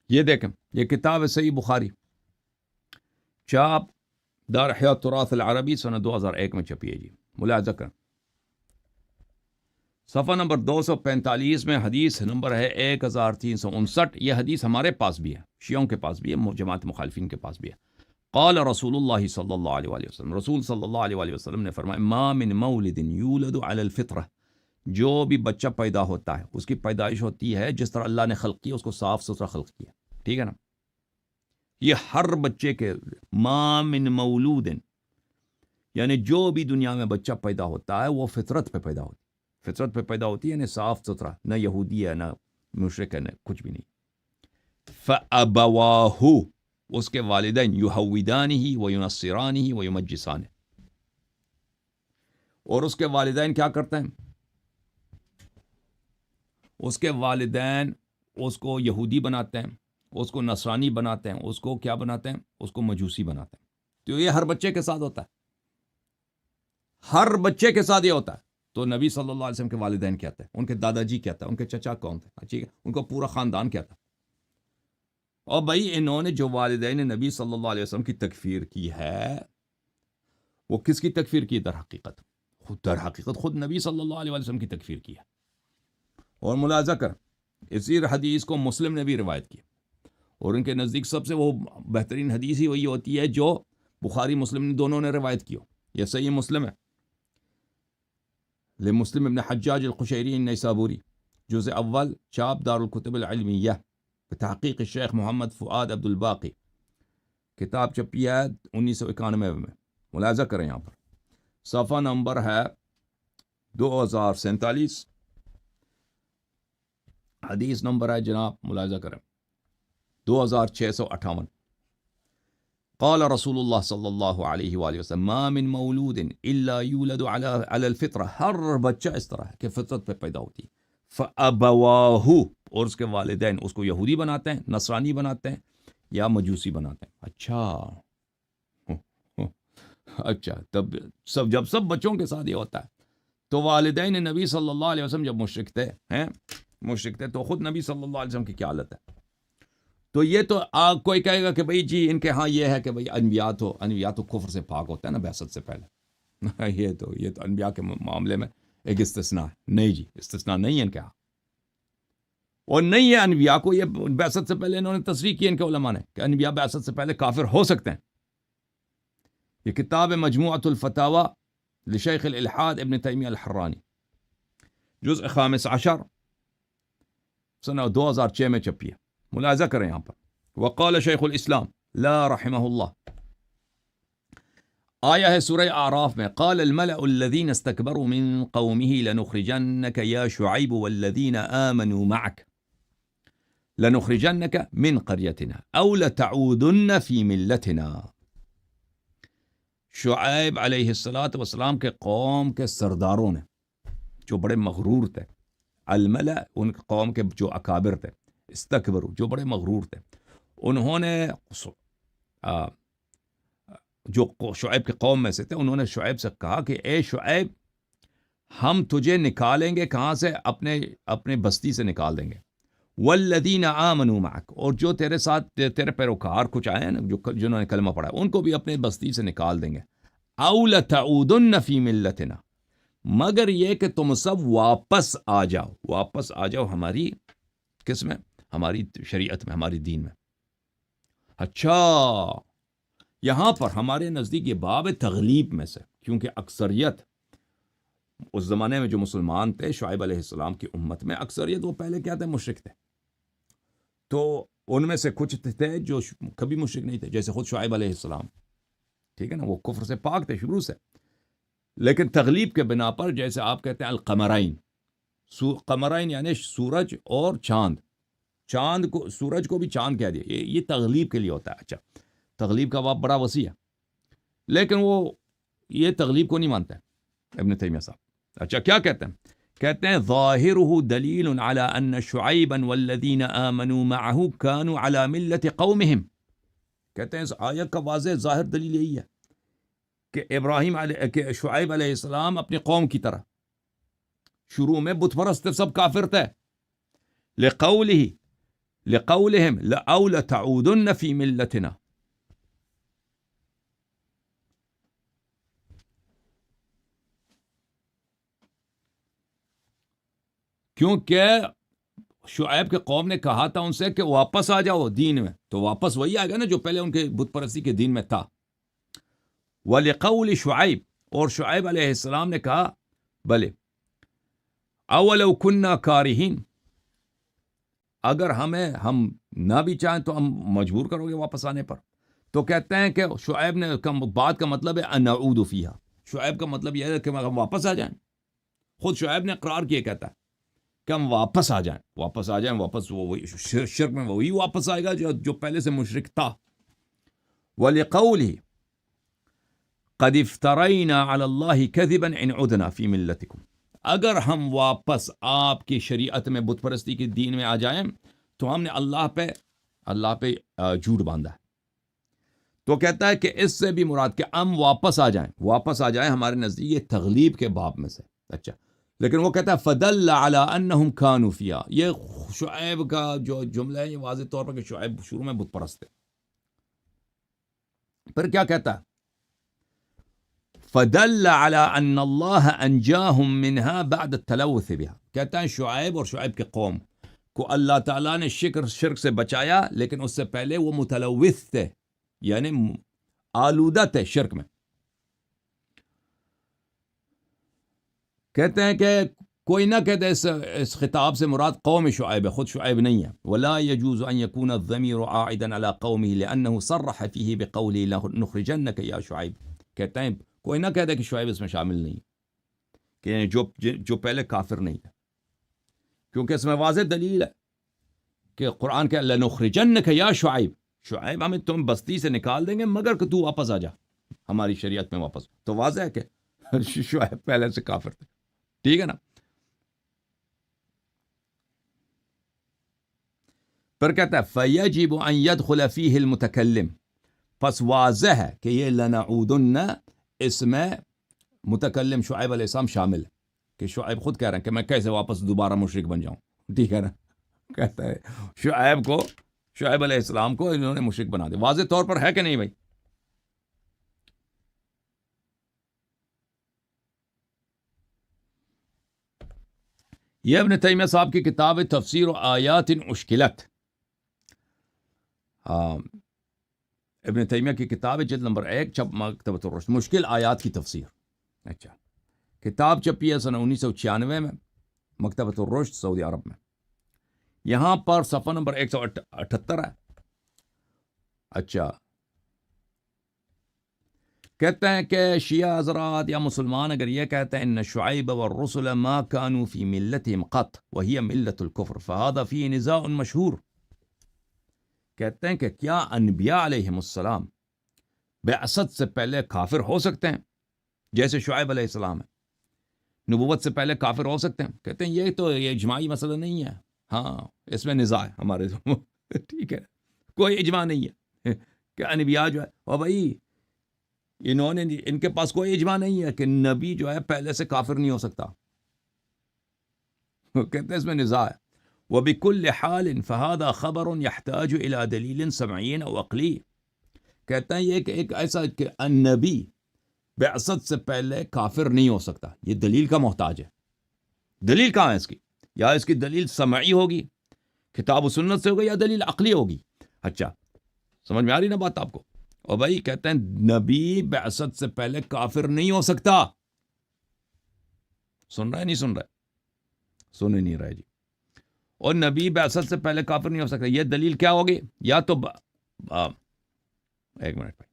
یہ دیکھیں، یہ کتاب ہے صحیح بخاری، چاپ دار احیاء تراث العربی، سنہ 2001 میں چھپی ہے جی. ملاحظہ کریں، صفحہ نمبر 245 میں حدیث نمبر ہے 1359. یہ حدیث ہمارے پاس بھی ہے، شیعوں کے پاس بھی ہے، جماعت مخالفین کے پاس بھی ہے. قال رسول اللہ صلی اللہ علیہ وآلہ وسلم، رسول صلی اللہ علیہ وآلہ وسلم نے فرمایا، ما من مولد یولد علی الفطرہ، جو بھی بچہ پیدا ہوتا ہے اس کی پیدائش ہوتی ہے جس طرح اللہ نے خلق کیا، اس کو صاف ستھرا خلق کیا. ٹھیک ہے نا، یہ ہر بچے کے، ما من مولود، یعنی جو بھی دنیا میں بچہ پیدا ہوتا ہے وہ فطرت پہ پیدا ہوتی ہے، فطرت پہ پیدا ہوتی ہے، یعنی صاف ستھرا، نہ یہودی ہے، نہ مشرک ہے، نہ کچھ بھی نہیں. فَأَبَوَاهُ، اس کے والدین، یُحَوِّدَانِهِ وَيُنَصِّرَانِهِ وَيُمَجِّسَانِهِ، اور اس کے والدین کیا کرتے ہیں؟ اس کے والدین اس کو یہودی بناتے ہیں، اس کو نصرانی بناتے ہیں، اس کو کیا بناتے ہیں؟ اس کو مجوسی بناتے ہیں. تو یہ ہر بچے کے ساتھ ہوتا ہے، ہر بچے کے ساتھ یہ ہوتا ہے. تو نبی صلی اللہ علیہ وسلم کے والدین کیا تھے، ان کے دادا جی کیا تھا، ان کے چچا کون تھے، ٹھیک ہے، ان کا پورا خاندان کیا تھا. اور بھائی انہوں نے جو والدین نبی صلی اللہ علیہ وسلم کی تکفیر کی ہے، وہ کس کی تکفیر کی؟ در حقیقت خود نبی صلی اللہ علیہ وسلم کی تکفیر کی ہے. اور ملاحظہ کر، اسی حدیث کو مسلم نے بھی روایت کی، اور ان کے نزدیک سب سے وہ بہترین حدیث ہی وہی ہوتی ہے جو بخاری مسلم نے دونوں نے روایت کی ہو. یہ صحیح مسلم ہے، لمسلم ابن حجاج القشیری النیسابوری، جزء اول، چاپ دار الکتب العلمیہ، بتحقیق الشیخ محمد فؤاد عبد الباقی، کتاب چھپی ہے 1991 میں. ملاحظہ کریں، یہاں پر صفحہ نمبر ہے 2047، حدیث نمبر ہے جناب، ملاحظہ کریں 2658. قال رسول اللہ صلی اللہ علیہ وآلہ وسلم، ما من مولود الا یولد علی الفطرہ، ہر بچہ اس طرح ہے کہ فطرت پہ پیدا ہوتی ہے. فابواہ، اور اس کے والدین اس کو یہودی بناتے ہیں، نصرانی بناتے ہیں، یا مجوسی بناتے ہیں. اچھا، تب جب سب بچوں کے ساتھ یہ ہوتا ہے، تو والدین نبی صلی اللہ علیہ وسلم جب مشرک تھے تو خود نبی صلی اللہ علیہ وسلم کی کیا حالت ہے؟ تو یہ تو کوئی کہے گا کہ بھئی جی ان کے ہاں یہ ہے کہ بھئی انبیاء تو کفر سے پاک ہوتا ہے نا بعثت سے پہلے. یہ تو انبیاء کے معاملے میں ایک استثناء ہے. نہیں جی، استثناء نہیں ہے ان کے ہاں، اور نہیں ہے انبیاء کو یہ بعثت سے پہلے انہوں نے تصریح کی ان کے علماء نے کہ انبیاء بعثت سے پہلے کافر ہو سکتے ہیں. یہ کتاب مجموعۃ الفتاوی لشیخ الالحاد ابن تیمیہ الحرانی، جزء 15، سنہ 2006 میں چھپی ہے. ملاحظہ کریں یہاں پر. وقال شیخ الاسلام لا رحمہ اللہ، آیا ہے سورہ اعراف میں، قال الملأ الذين استكبروا من قومه لنخرجنك يا شعيب والذين آمنوا معك لنخرجنك من قريتنا او لتعودن في ملتنا. شعیب علیہ الصلاۃ والسلام کے قوم کے سرداروں نے جو بڑے مغرور تھے، الملأ ان قوم کے جو اکابر تھے، استکبروا جو بڑے مغرور تھے، انہوں نے جو شعیب کے قوم میں سے تھے، انہوں نے شعیب سے کہا کہ اے شعیب، ہم تجھے نکالیں گے کہاں سے؟ اپنے بستی سے نکال دیں گے. والذین آمنوا معک، اور جو تیرے ساتھ تیرے پیروکار کچھ آئے ہیں نا، جنہوں نے کلمہ پڑھا، ان کو بھی اپنے بستی سے نکال دیں گے. او لتعودن فی ملتنا، مگر یہ کہ تم سب واپس آ جاؤ ہماری کس میں؟ ہماری شریعت میں، ہماری دین میں. اچھا، یہاں پر ہمارے نزدیک یہ باب تغلیب میں سے، کیونکہ اکثریت اس زمانے میں جو مسلمان تھے شعیب علیہ السلام کی امت میں، اکثریت وہ پہلے کیا تھے؟ مشرک تھے. تو ان میں سے کچھ تھے جو کبھی مشرک نہیں تھے، جیسے خود شعیب علیہ السلام، ٹھیک ہے نا، وہ کفر سے پاک تھے شروع سے، لیکن تغلیب کے بنا پر، جیسے آپ کہتے ہیں القمرین، قمرین یعنی سورج اور چاند کو، سورج کو بھی چاند کہہ دیا، یہ تغلیب کے لیے ہوتا ہے. اچھا، تغلیب کا باب بڑا وسیع ہے، لیکن وہ یہ تغلیب کو نہیں مانتے ابن تیمیہ صاحب. اچھا، کیا کہتے ہیں؟ کہتے ہیں ظاہرہ دلیل علی ان شعیبا والذین آمنوا معه كانوا على ملت قومهم. کہتے ہیں اس آیت کا واضح ظاہر دلیل یہی ہے کہ شعیب علیہ السلام اپنی قوم کی طرح شروع میں بت پرست، سب کافر تھے. لقولهم او لتعودن فی ملتنا، کیونکہ شعیب کے قوم نے کہا تھا ان سے کہ واپس آ جاؤ دین میں، تو واپس وہی آئے گا نا جو پہلے ان کے بت پرستی کے دین میں تھا. وَلِقَوْلِ شعیب، اور شعیب علیہ السلام نے کہا بلے اولو كُنَّا كَارِهِينَ، اگر ہم نہ بھی چاہیں تو ہم مجبور کرو گے واپس آنے پر. تو کہتے ہیں کہ شعیب نے بات کا مطلب ہے ان نعود فیہا، شعیب کا مطلب یہ ہے کہ ہم واپس آ جائیں. خود شعیب نے اقرار کیا کہتا ہے کہ ہم واپس آ جائیں، واپس وہی شرک میں وہی واپس آئے گا جو پہلے سے مشرک تھا. وَلِقَوْلِهِ قَدْ افْتَرَيْنَا عَلَى اللَّهِ كَذِبًا إِنْ عُدْنَا فِي مِلَّتِكُمْ، اگر ہم واپس آپ کی شریعت میں، بت پرستی کے دین میں آ جائیں تو ہم نے اللہ پہ جھوٹ باندھا ہے. تو کہتا ہے کہ اس سے بھی مراد کہ ہم واپس آ جائیں ہمارے نزدیک یہ تغلیب کے باب میں سے. اچھا، لیکن وہ کہتا ہے فدل علی انہم کانوا فیہا، یہ شعیب کا جو جملہ ہے یہ واضح طور پر کہ شعیب شروع میں بت پرست تھے. پھر کیا کہتا ہے؟ فدل علی ان اللہ انجاہم منہا بعد التلوث بها، کہتا ہے شعیب اور شعیب کے قوم کو اللہ تعالیٰ نے شرک سے بچایا، لیکن اس سے پہلے وہ متلوث تھے، یعنی آلودہ تھے شرک میں. کہتے ہیں کہ کوئی نہ کہتے اس خطاب سے مراد قوم شعیب ہے، خود شعیب نہیں ہے. ولا يجوز ان يكون الضمير عائدا على قومه لانه صرح فيه بقوله نخرجنك يا شعیب. کہتے ہیں کوئی نہ کہتے کہ شعیب اس میں شامل نہیں، کہ جو پہلے کافر نہیں ہے، کیونکہ اس میں واضح دلیل ہے کہ قرآن کہ لنخرجنك یا شعیب ہمیں تم بستی سے نکال دیں گے مگر کہ تو واپس آ جا ہماری شریعت میں واپس. تو واضح ہے کہ شعیب پہلے سے کافر تھے، ٹھیک ہے نا. پھر کہتا ہے فَيَجِبُ أَن يَدْخُلَ فِيهِ الْمُتَكَلِّمُ، پس واضح ہے کہ یہ لَنَعُودُنَّ اس میں متکلم شعیب علیہ السلام شامل ہے، کہ شعیب خود کہہ رہے ہیں کہ میں کیسے واپس دوبارہ مشرک بن جاؤں، ٹھیک ہے نا. کہتا ہے شعیب علیہ السلام کو انہوں نے مشرک بنا دیا. واضح طور پر ہے کہ نہیں بھائی؟ یہ ابن تیمیہ صاحب کی کتاب تفسیر و آیات اشکلت، ابن تیمیہ کی کتاب جلد نمبر 1، چھپ مکتبۃ الرشد، مشکل آیات کی تفسیر. اچھا، کتاب چھپی ہے سن 1996 میں، مکتبۃ الرشد سعودی عرب میں. یہاں پر صفحہ نمبر 178 ہے. اچھا، کہتے ہیں کہ شیعہ حضرات یا مسلمان اگر یہ کہتے ہیں ان شعیب والرسل ما كانوا في ملتهم قط وهي ملة الكفر فهذا فيه نزاع مشہور، کہتے ہیں کہ کیا انبیاء علیہم السلام بعثت سے پہلے کافر ہو سکتے ہیں؟ جیسے شعیب علیہ السلام ہے، نبوت سے پہلے کافر ہو سکتے ہیں؟ کہتے ہیں یہ اجماعی مسئلہ نہیں ہے، ہاں اس میں نزاع ہے ہمارے ٹھیک ہے، کوئی اجماع نہیں ہے کہ انبیاء جو ہے، اور بھائی انہوں نے، ان کے پاس کوئی اجماع نہیں ہے کہ نبی جو ہے پہلے سے کافر نہیں ہو سکتا، کہتے ہیں اس میں نزاع ہے۔ وبكل حال فهذا خبر يحتاج الى دلیل سمعی او عقلی، کہتے ہیں یہ کہ ایک ایسا کہ نبی بعثت سے پہلے کافر نہیں ہو سکتا، یہ دلیل کا محتاج ہے۔ دلیل کہاں ہے اس کی؟ یا اس کی دلیل سمعی ہوگی، کتاب و سنت سے ہوگی، یا دلیل عقلی ہوگی۔ اچھا سمجھ میں آ رہی نا بات آپ کو؟ اور بھائی کہتے ہیں نبی بعثت سے پہلے کافر نہیں ہو سکتا۔ سن رہے نہیں سن رہے؟ سن ہی نہیں رہے جی۔ اور نبی بعثت سے پہلے کافر نہیں ہو سکتا، یہ دلیل کیا ہوگی؟ یا تو ایک منٹ پہ،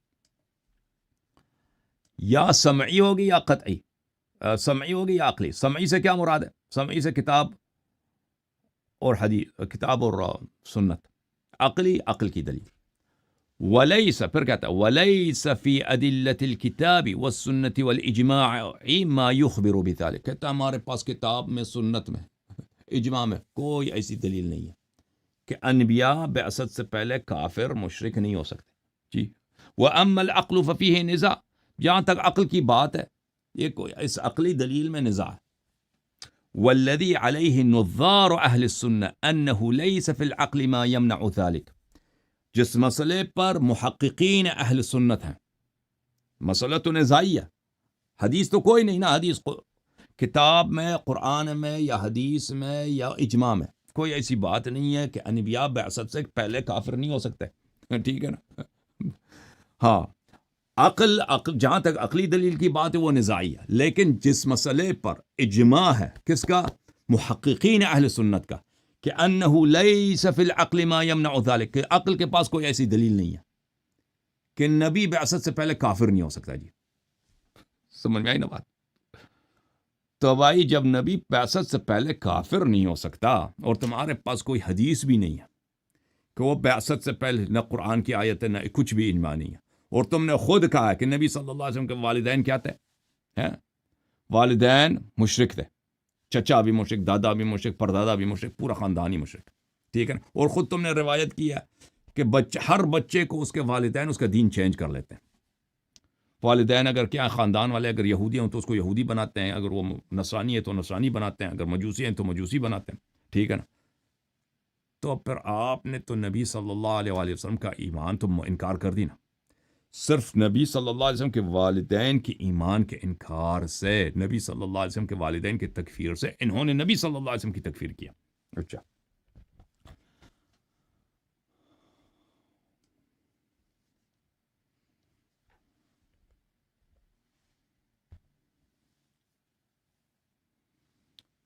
یا سمعی ہوگی یا قطعی، سمعی ہوگی یا عقلی۔ سمعی سے کیا مراد ہے؟ سمعی سے کتاب اور حدیث، کتاب اور سنت۔ عقلی، عقل کی دلیل۔ ولیس، پھر کہتا ہے ولیس فی ادلۃ الکتاب والسنت والاجماع ما یخبر بذلک، کہتا ہے ہمارے پاس کتاب میں، سنت میں، اجماع میں کوئی ایسی دلیل نہیں ہے کہ انبیاء بعثت سے پہلے کافر مشرک نہیں ہو سکتے جی۔ واما العقل ففیہ نزاع، جہاں تک عقل کی بات ہے یہ کوئی اس عقلی دلیل میں نزاع ہے۔ والذی علیہ نظار اہل السنہ انہ لیس فی العقل ما یمنع ذلک، جس مسئلے پر محققین اہل سنت ہیں، مسئلہ تو نزاعی ہے، حدیث تو کوئی نہیں نا، حدیث کتاب میں، قرآن میں یا حدیث میں یا اجماع میں کوئی ایسی بات نہیں ہے کہ انبیاء بعثت سے پہلے کافر نہیں ہو سکتے، ٹھیک ہے نا؟ ہاں عقل جہاں تک عقلی دلیل کی بات ہے وہ نزاعی ہے، لیکن جس مسئلے پر اجماع ہے کس کا؟ محققین اہل سنت کا، کہ انہ لیس فی العقل ما یمنع ذلک، کہ عقل کے پاس کوئی ایسی دلیل نہیں ہے کہ نبی بعثت سے پہلے کافر نہیں ہو سکتا جی۔ سمجھ میں آئی نا بات؟ تو بھائی جب نبی بعثت سے پہلے کافر نہیں ہو سکتا اور تمہارے پاس کوئی حدیث بھی نہیں ہے کہ وہ بعثت سے پہلے، نہ قرآن کی آیت ہے نہ کچھ بھی اجماع نہیں ہے، اور تم نے خود کہا ہے کہ نبی صلی اللہ علیہ وسلم کے والدین کیا تھے؟ والدین مشرک تھے، چچا بھی مشرک، دادا بھی مشرک، پردادا بھی مشرک، پورا خاندان ہی مشرک، ٹھیک ہے نا؟ اور خود تم نے روایت کی ہے کہ ہر بچے کو اس کے والدین اس کا دین چینج کر لیتے ہیں۔ والدین اگر کیا خاندان والے اگر یہودی ہوں تو اس کو یہودی بناتے ہیں، اگر وہ نصرانی ہے تو نصرانی بناتے ہیں، اگر مجوسی ہیں تو مجوسی بناتے ہیں، ٹھیک ہے نا؟ تو پھر آپ نے تو نبی صلی اللہ علیہ وآلہ وسلم کا ایمان تو انکار کر دی نا۔ صرف نبی صلی اللہ علیہ وسلم کے والدین کی ایمان کے انکار سے، نبی صلی اللہ علیہ وسلم کے والدین کی تکفیر سے، انہوں نے نبی صلی اللہ علیہ وسلم کی تکفیر کیا۔ اچھا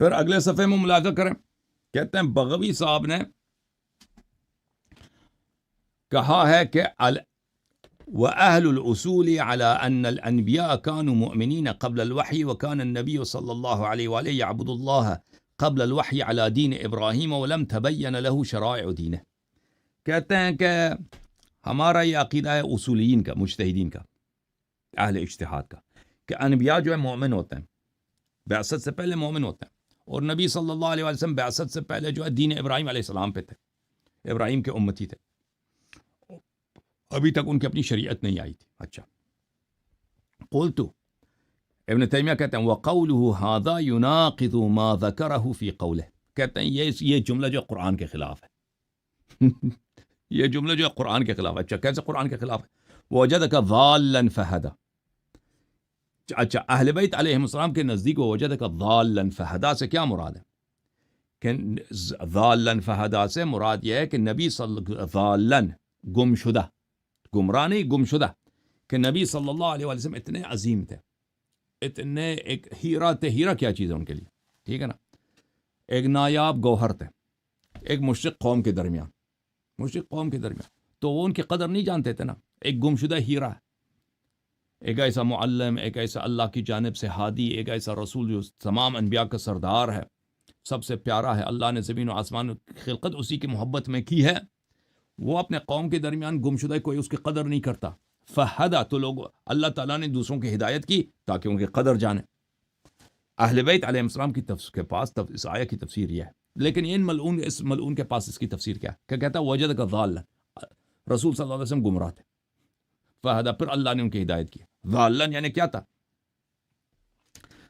پھر اگلے صفحے میں ملاحظہ کریں، کہتے ہیں بغوی صاحب نے کہا ہے کہ وأهل الأصول على أن الأنبياء كانوا مؤمنين قبل الوحي وكان النبي صلى الله عليه وآله يعبد الله قبل الوحي على دين إبراهيم ولم تبين له شرائع دينه۔ کہتے ہیں کہ ہمارا یہ عقیدہ ہے اصولیین کا، مجتہدین کا، اہل اجتہاد کا، کہ انبیاء جو ہے مومن ہوتے ہیں، بعثت سے پہلے مومن ہوتے ہیں، اور نبی صلی اللہ علیہ وسلم بعثت سے پہلے جو ہے دین ابراہیم علیہ السلام پہ تھے، ابراہیم کے امتی تھے، ابھی تک ان کی اپنی شریعت نہیں آئی تھی۔ اچھا قلت، ابن تیمیہ کہتے ہیں وَقَوْلُهُ هَذَا يُنَاقِضُ مَا ذَكَرَهُ فِي قَوْلِهِ، کہتے ہیں یہ جملہ جو قرآن کے خلاف ہے یہ جملہ جو ہے قرآن کے خلاف ہے۔ اچھا کیسے قرآن کے خلاف ہے؟ وَوَجَدَكَ ضَالًّا فَهَدَى، اچھا اہل بیت علیہم السلام کے نزدیک وَوَجَدَكَ ضَالًّا فَهَدَى سے کیا مراد ہے؟ کہ ضَالًّا فَهَدَى سے مراد یہ ہے کہ نبی ضَالًّا گمشدہ، گمراہ نہیں، گمشدہ، کہ نبی صلی اللہ علیہ وسلم اتنے عظیم تھے، اتنے ایک ہیرا تھے۔ ہیرا کیا چیز ہے ان کے لیے؟ ٹھیک ہے نا؟ ایک نایاب گوہر تھے، ایک مشرق قوم کے درمیان، مشرق قوم کے درمیان، تو وہ ان کی قدر نہیں جانتے تھے نا، ایک گمشدہ ہیرا ہے۔ ایک ایسا معلم، ایک ایسا اللہ کی جانب سے ہادی، ایک ایسا رسول جو تمام انبیاء کا سردار ہے، سب سے پیارا ہے، اللہ نے زمین و آسمان کی خلقت اسی کی محبت میں کی ہے، وہ اپنے قوم کے درمیان گمشدہ کوئی اس کی قدر نہیں کرتا، فہدا، تو لوگ اللہ تعالیٰ نے دوسروں کی ہدایت کی تاکہ ان کی قدر جانے۔ اہل بیت علیہ السلام کی کے پاس اس آیت کی تفسیر یہ ہے، لیکن اس ملعون کے پاس اس کی تفسیر کیا ہے؟ کہ کہتا ہے وجد کا ضال، رسول صلی اللہ علیہ وسلم گمراہ تھے، فہدا، پھر اللہ نے ان کی ہدایت کی۔ ضالن یعنی کیا تھا؟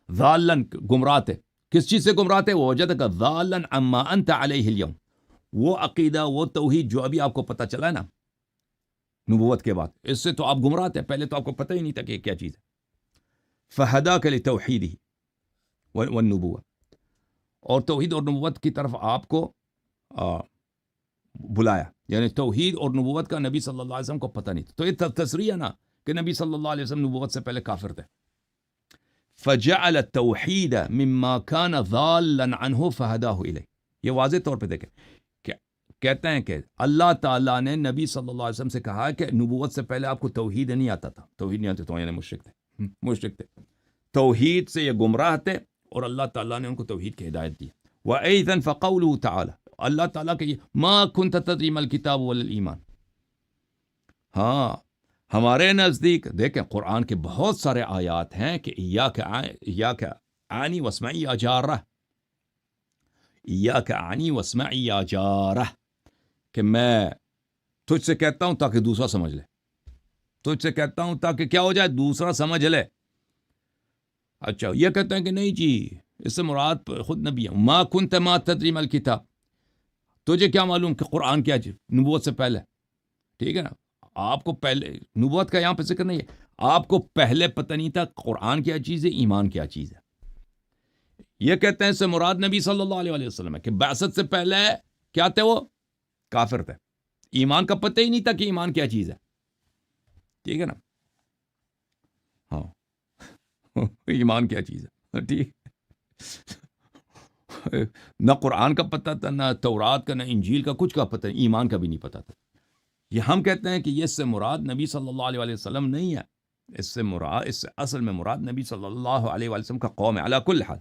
ضالن گمراہ تھے، کس چیز سے گمراہ تھے؟ وجد کا ضالن عما انت علیہ اليوم، وہ عقیدہ، وہ توحید جو ابھی آپ کو پتہ چلا ہے نا نبوت کے بعد، اس سے تو آپ گمراہ تھے، پہلے تو آپ کو پتہ ہی نہیں تھا کہ یہ کیا چیز ہے۔ فہداک لتوحیدہ والنبوہ، اور توحید اور نبوت کی طرف آپ کو بلایا، یعنی توحید اور نبوت کا نبی صلی اللہ علیہ وسلم کو پتہ نہیں تھا، تو یہ تصریح ہے نا کہ نبی صلی اللہ علیہ وسلم نبوت سے پہلے کافر تھے۔ فجعل التوحید مما كان ضالا عنہ فہداہ الیہ، یہ واضح طور پہ دیکھیں کہ کہتے ہیں کہ اللہ تعالیٰ نے نبی صلی اللہ علیہ وسلم سے کہا کہ نبوت سے پہلے آپ کو توحید نہیں آتا تھا، توحید نہیں آتی تو یعنی مشرک تھے، توحید سے یہ گمراہ تھے، اور اللہ تعالیٰ نے ان کو توحید کی ہدایت دی۔ وَأَيْضًا فَقَوْلُهُ تعالیٰ، اللہ تعالیٰ کہ مَا كُنْتَ تَدْرِي مَا الْكِتَابُ وَلَا الْإِيمَانُ، ہاں ہمارے نزدیک دیکھیں قرآن کے بہت سارے آیات ہیں کہ ایاک اعنی واسمعی یا جارہ، ایاک اعنی واسمعی یا جارہ، کہ میں تجھ سے کہتا ہوں تاکہ دوسرا سمجھ لے، تجھ سے کہتا ہوں تاکہ کیا ہو جائے؟ دوسرا سمجھ لے۔ اچھا یہ کہتے ہیں کہ نہیں جی اس سے مراد خود نبی ہے، ما کنت ما تدری ما الکتاب، تجھے کیا معلوم کہ قرآن کیا چیز نبوت سے پہلے، ٹھیک ہے نا، آپ کو پہلے نبوت کا یہاں پہ ذکر نہیں ہے، آپ کو پہلے پتہ نہیں تھا قرآن کیا چیز ہے، ایمان کیا چیز ہے۔ یہ کہتے ہیں اس سے مراد نبی صلی اللہ علیہ وسلم ہے کہ بعثت سے پہلے کیا تھے؟ وہ کافر تھے، ایمان کا پتہ ہی نہیں تھا کہ ایمان کیا چیز ہے، ٹھیک ہے نا، ہاں ایمان کیا چیز ہے، ٹھیک، نہ قرآن کا پتہ تھا، نہ تورات کا، نہ انجیل کا، کچھ کا پتہ، ایمان کا بھی نہیں پتہ تھا۔ یہ ہم کہتے ہیں کہ یہ اس سے مراد نبی صلی اللہ علیہ وسلم نہیں ہے، اس سے اصل میں مراد نبی صلی اللہ علیہ وسلم کا قوم ہے۔ علی کل حال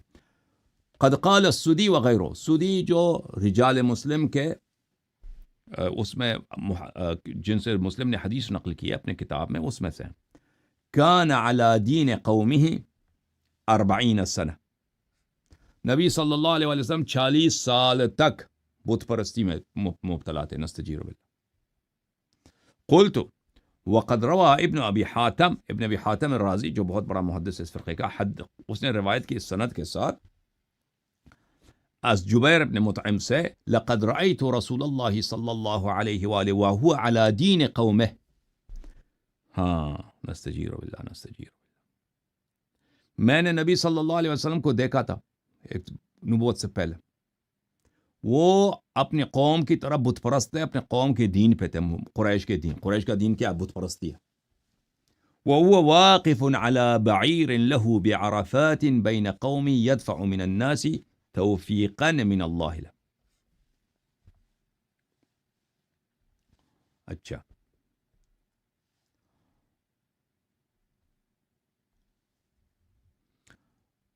قد قال السدی وغیرہ، سدی جو رجال مسلم کے اس میں جن سے مسلم نے حدیث نقل کی ہے اپنے کتاب میں، اس میں سے کان علی دین قومہ 40 سنہ، نبی صلی اللہ علیہ وسلم 40 سال تک بت پرستی میں مبتلا تھے، نستجیر باللہ۔ قلت وقد روى ابن ابی حاتم الرازی، جو بہت بڑا محدث اس فرقے کا، اس نے روایت کی اس سند کے ساتھ از جبیر ابن مطعم سے، لقد رأيت رسول اللہ صلی اللہ علیہ وآلہ وهو على دین قومه، ہاں نستجیر باللہ، نستجیر باللہ، میں نے نبی صلی اللہ علیہ وسلم کو دیکھا تھا ایک نبوت سے پہلے، وہ اپنی قوم کی طرح بت پرست تھے، اپنے قوم کے دین پہ تھے، قریش کے دین، قریش کا دین کیا؟ بت پرستی ہے۔ وَهُوَ وَاقِفٌ عَلَى بَعِيرٍ لَهُ بِعَرَفَاتٍ بَيْنَ قَوْمٍ يَدْفَعُ مِنَ النَّاسِ تَوْفِيقًا مِنَ اللَّهِ لَهُ۔ اچھا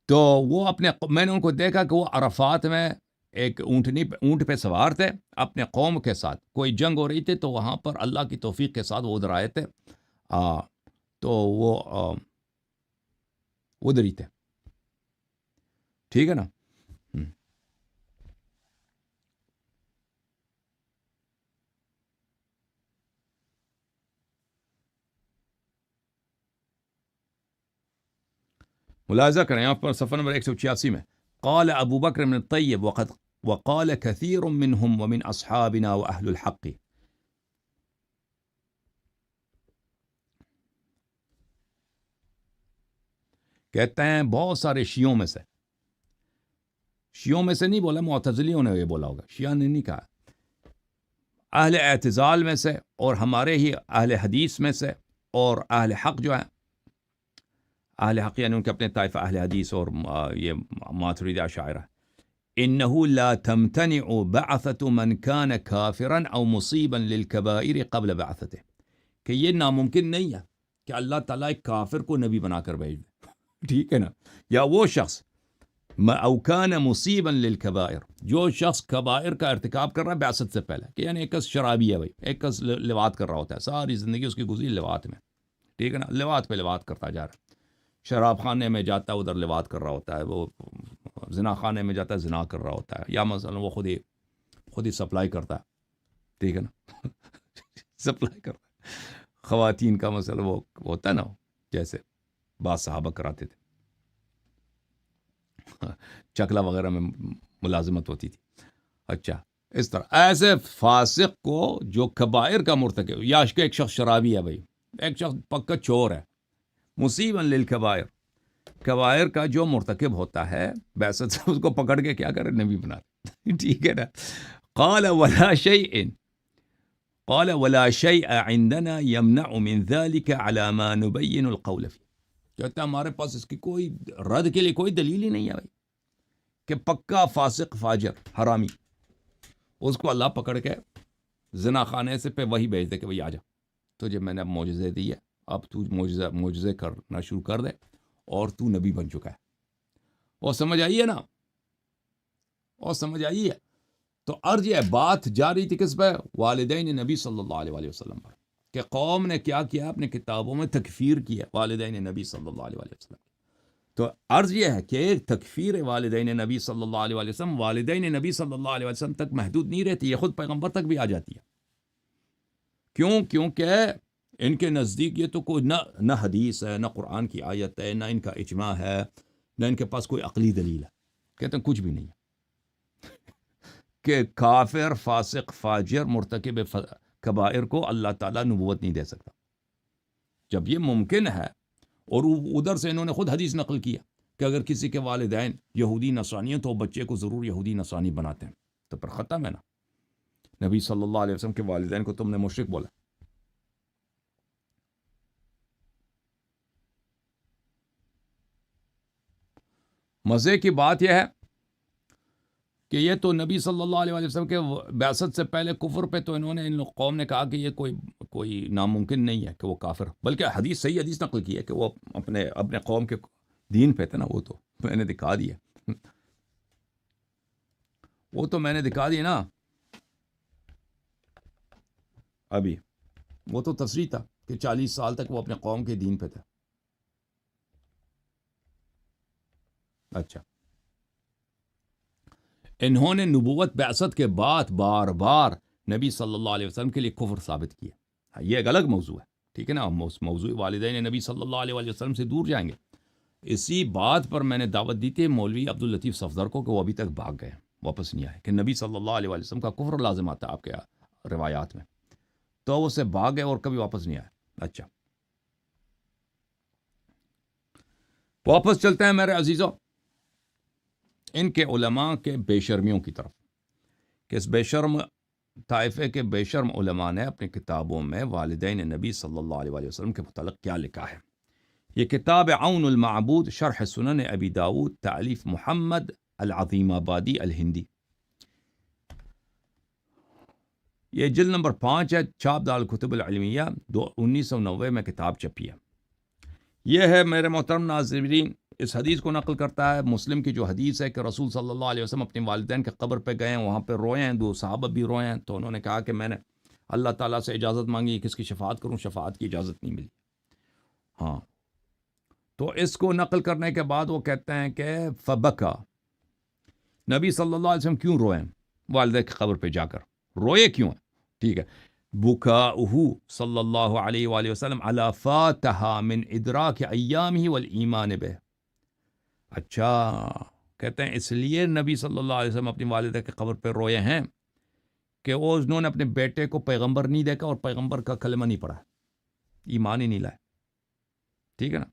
تو وہ میں نے ان کو دیکھا کہ وہ عرفات میں ایک اونٹ پہ سوار تھے اپنے قوم کے ساتھ، کوئی جنگ ہو رہی تھی تو وہاں پر اللہ کی توفیق کے ساتھ وہ ادھر آئے تھے، تو وہ ادھر ہی تھے، ٹھیک ہے نا۔ ملاحظہ کریں یہاں پر صفحہ نمبر 186 میں، قال ابو بکر بن الطیب وقال كثير منهم ومن اصحابنا واهل الحق، کہتے ہیں بہت سارے شیعوں میں سے نہیں بولا، معتزلیوں نے یہ بولا ہوگا، شیعہ نے نہیں کہا، اہل اعتزال میں سے اور ہمارے ہی اہل حدیث میں سے اور اہل حق جو ہیں، اہل حق یعنی ان کے اپنے طائفہ اہل حدیث اور یہ ماتریدی اشاعرہ، انه لا تمتنع بعثة من كان كافرا او مصيبا للكبائر قبل بعثته، کہ یہ ناممکن نہیں ہے کہ اللہ تعالیٰ ایک کافر کو نبی بنا کر بھیج دے، ٹھیک ہے نا، یا وہ شخص او کان مصیبا للکبائر، جو شخص کبائر کا ارتکاب کر رہا ہے بعثت سے پہلے، کہ یعنی ایک کس شرابی ہے بھائی، ایک کس لواط کر رہا ہوتا ہے، ساری زندگی اس کی گزری لواط میں، ٹھیک ہے نا، لواط پہ لواط کرتا جا رہا ہے، شراب خانے میں جاتا ہے ادھر لواط کر رہا ہوتا ہے، وہ زنا خانے میں جاتا ہے زنا کر رہا ہوتا ہے، یا مثلا وہ خود ہی سپلائی کرتا ہے، ٹھیک ہے نا سپلائی کرتا ہے خواتین کا مسئلہ، وہ ہوتا ہے نا جیسے بعض صحابہ کراتے تھے، چکلا وغیرہ میں ملازمت ہوتی تھی، اچھا اس طرح ایسے فاسق کو جو کبائر کا مرتکب، یا ایک شخص شرابی ہے بھائی، ایک شخص پکا چور ہے، مصیبا للکبائر، کبائر کا جو مرتکب ہوتا ہے بعثت سے اس کو پکڑ کے کیا کرے، نبی بنا دے، ٹھیک ہے نا، قال ولا شيء عندنا يمنع من ذلك على ما نبين القول فيه، کہتا ہے ہمارے پاس اس کی کوئی رد کے لیے کوئی دلیل ہی نہیں ہے بھائی، کہ پکا فاسق فاجر حرامی اس کو اللہ پکڑ کے زنا خانے سے پہ وہی بھیج دے کہ بھائی آ جا، تجھے میں نے اب معجزے دی ہے، اب تو معجزے کرنا شروع کر دے اور تو نبی بن چکا ہے، اور سمجھ آئی ہے نا، اور سمجھ آئی ہے، تو عرض یہ بات جاری تھی کس پہ، والدین نبی صلی اللہ علیہ وآلہ وسلم پر، کہ قوم نے کیا کیا، اپنے کتابوں میں تکفیر کی ہے والدین نبی صلی اللہ علیہ وآلہ وسلم، تو عرض یہ ہے کہ تکفیر والدین نبی صلی اللہ علیہ وآلہ وسلم والدین نبی صلی اللہ علیہ وسلم تک محدود نہیں رہتی، یہ خود پیغمبر تک بھی آ جاتی ہے، کیونکہ ان کے نزدیک یہ تو کوئی نہ حدیث ہے، نہ قرآن کی آیت ہے، نہ ان کا اجماع ہے، نہ ان کے پاس کوئی عقلی دلیل ہے، کہتے ہیں کچھ بھی نہیں ہے، کہ کافر فاسق فاجر مرتکب کبائر کو اللہ تعالیٰ نبوت نہیں دے سکتا، جب یہ ممکن ہے، اور ادھر سے انہوں نے خود حدیث نقل کیا کہ اگر کسی کے والدین یہودی نصرانی ہیں تو بچے کو ضرور یہودی نصرانی بناتے ہیں، تو پھر ختم ہے نا، نبی صلی اللہ علیہ وسلم کے والدین کو تم نے مشرک بولا، مزے کی بات یہ ہے کہ یہ تو نبی صلی اللہ علیہ وسلم کے بعثت سے پہلے کفر پہ تو انہوں نے، ان قوم نے کہا کہ یہ کوئی ناممکن نہیں ہے کہ وہ کافر، بلکہ حدیث صحیح حدیث نقل کی ہے کہ وہ اپنے قوم کے دین پہ تھے نا، وہ تو میں نے دکھا دیا، وہ تو میں نے دکھا دیا نا ابھی، وہ تو تصریح تھا کہ 40 سال تک وہ اپنے قوم کے دین پہ تھے، اچھا انہوں نے نبوت بعثت کے بعد بار بار نبی صلی اللہ علیہ وسلم کے لیے کفر ثابت کیا، یہ ایک الگ موضوع ہے، ٹھیک ہے نا، ہم اس موضوع والدین نبی صلی اللہ علیہ وسلم سے دور جائیں گے، اسی بات پر میں نے دعوت دی تھی مولوی عبداللطیف صفدر کو، کہ وہ ابھی تک بھاگ گئے، واپس نہیں آئے، کہ نبی صلی اللہ علیہ وسلم کا کفر لازم آتا ہے آپ کے روایات میں، تو وہ سے بھاگ گئے اور کبھی واپس نہیں آئے، اچھا واپس چلتے ہیں میرے عزیزوں ان کے علماء کے بے شرمیوں کی طرف، کہ اس بے شرم طائفے کے بے شرم علماء نے اپنی کتابوں میں والدین نبی صلی اللہ علیہ وآلہ وسلم کے متعلق کیا لکھا ہے۔ یہ کتاب عون المعبود شرح سنن ابی داود تالیف محمد العظیم آبادی الہندی، یہ جلد نمبر 5 ہے، چھاپ دار الکتب العلمیہ 1990 میں کتاب چھپی ہے۔ یہ ہے میرے محترم ناظرین، اس حدیث کو نقل کرتا ہے مسلم کی جو حدیث ہے کہ رسول صلی اللہ علیہ وسلم اپنے والدین کے قبر پہ گئے ہیں، وہاں پہ روئے ہیں، 2 صحابہ بھی روئے ہیں، تو انہوں نے کہا کہ میں نے اللہ تعالیٰ سے اجازت مانگی کس کی شفاعت کروں، شفاعت کی اجازت نہیں ملی، ہاں، تو اس کو نقل کرنے کے بعد وہ کہتے ہیں کہ فبکا، نبی صلی اللہ علیہ وسلم کیوں روئے ہیں والدہ کی قبر پہ جا کر، روئے کیوں ہیں، ٹھیک ہے، بکاؤہ صلی اللہ علیہ وآلہ وسلم علی فاتہا من ادراک ایامہ والایمان بہ، اچھا کہتے ہیں اس لیے نبی صلی اللہ علیہ وسلم اپنی والدہ کے قبر پہ روئے ہیں کہ وہ انہوں نے اپنے بیٹے کو پیغمبر نہیں دیکھا اور پیغمبر کا کلمہ نہیں پڑھا، ایمان ہی نہیں لائے، ٹھیک ہے نا،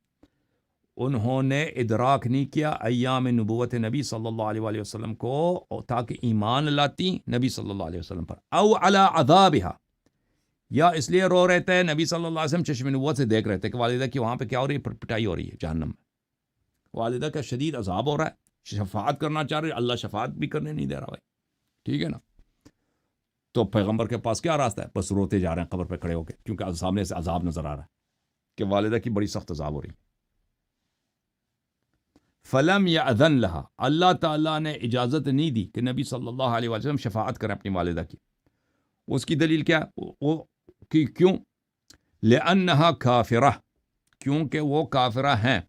انہوں نے ادراک نہیں کیا ایام نبوت نبی صلی اللہ علیہ وآلہ وسلم کو تاکہ ایمان لاتی نبی صلی اللہ علیہ وسلم پر، او علی عذابہا، یا اس لیے رو رہے تھے نبی صلی اللہ علیہ وسلم چشم نبوت سے دیکھ رہے تھے کہ والدہ کی وہاں پہ کیا ہو رہی ہے، پٹائی ہو رہی ہے جہنم میں، والدہ کا شدید عذاب ہو رہا ہے، شفاعت کرنا چاہ رہے، اللہ شفاعت بھی کرنے نہیں دے رہا بھائی، ٹھیک ہے نا، تو پیغمبر کے پاس کیا راستہ ہے، بس روتے جا رہے ہیں قبر پہ کھڑے ہو کے، کیونکہ سامنے سے عذاب نظر آ رہا ہے، کہ والدہ کی بڑی سخت عذاب ہو رہی. فلم یأذن لہا، اللہ تعالیٰ نے اجازت نہیں دی کہ نبی صلی اللہ علیہ وسلم شفاعت کریں اپنی والدہ کی. اس کی دلیل کیا؟ وہ کیوں؟ لأنہا کافرہ، کیونکہ وہ کافرہ ہیں.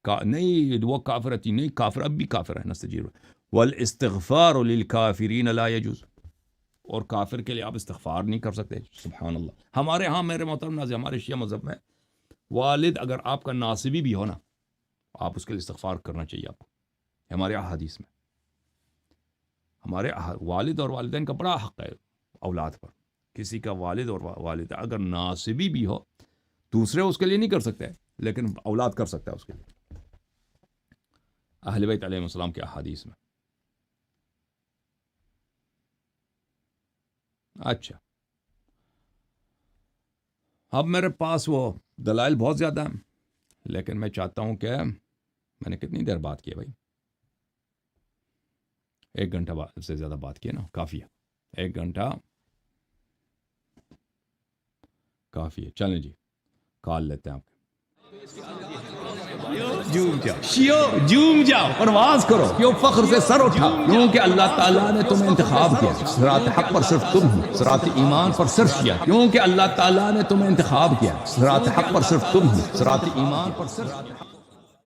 نہیں وہ کافرہ تھی، نہیں کافر اب بھی کافر ہے. نستجیر والاستغفار للکافرین لا یجوز، اور کافر کے لیے آپ استغفار نہیں کر سکتے. سبحان اللہ. ہمارے ہاں میرے محترم ناظرین، ہمارے شیعہ مذہب میں والد اگر آپ کا ناصبی بھی ہو نا، آپ اس کے لیے استغفار کرنا چاہیے آپ کو. ہمارے احادیث میں ہمارے والد اور والدین کا بڑا حق ہے اولاد پر. کسی کا والد اور والدہ اگر ناصبی بھی ہو، دوسرے اس کے لیے نہیں کر سکتے لیکن اولاد کر سکتا ہے اس کے لیے. اہل بیت علیہ السلام کے احادیث میں. اچھا، اب میرے پاس وہ دلائل بہت زیادہ ہیں، لیکن میں چاہتا ہوں کہ میں نے کتنی دیر بات کی ہے بھائی؟ 1 گھنٹہ سے زیادہ بات کی ہے نا، کافی ہے. 1 گھنٹہ کافی ہے. چلیں جی، کال لیتے ہیں آپ. جوم جاؤ، پرواز کرو، کیوں فخر سے سر اٹھا، کیونکہ اللہ تعالیٰ نے تمہیں انتخاب کیا. صراط حق پر صرف تم ہو، صراط ایمان پر صرف کیا، کیونکہ اللہ تعالیٰ نے تمہیں انتخاب کیا. صراط حق پر صرف تم ہو، صراط ایمان پر صرف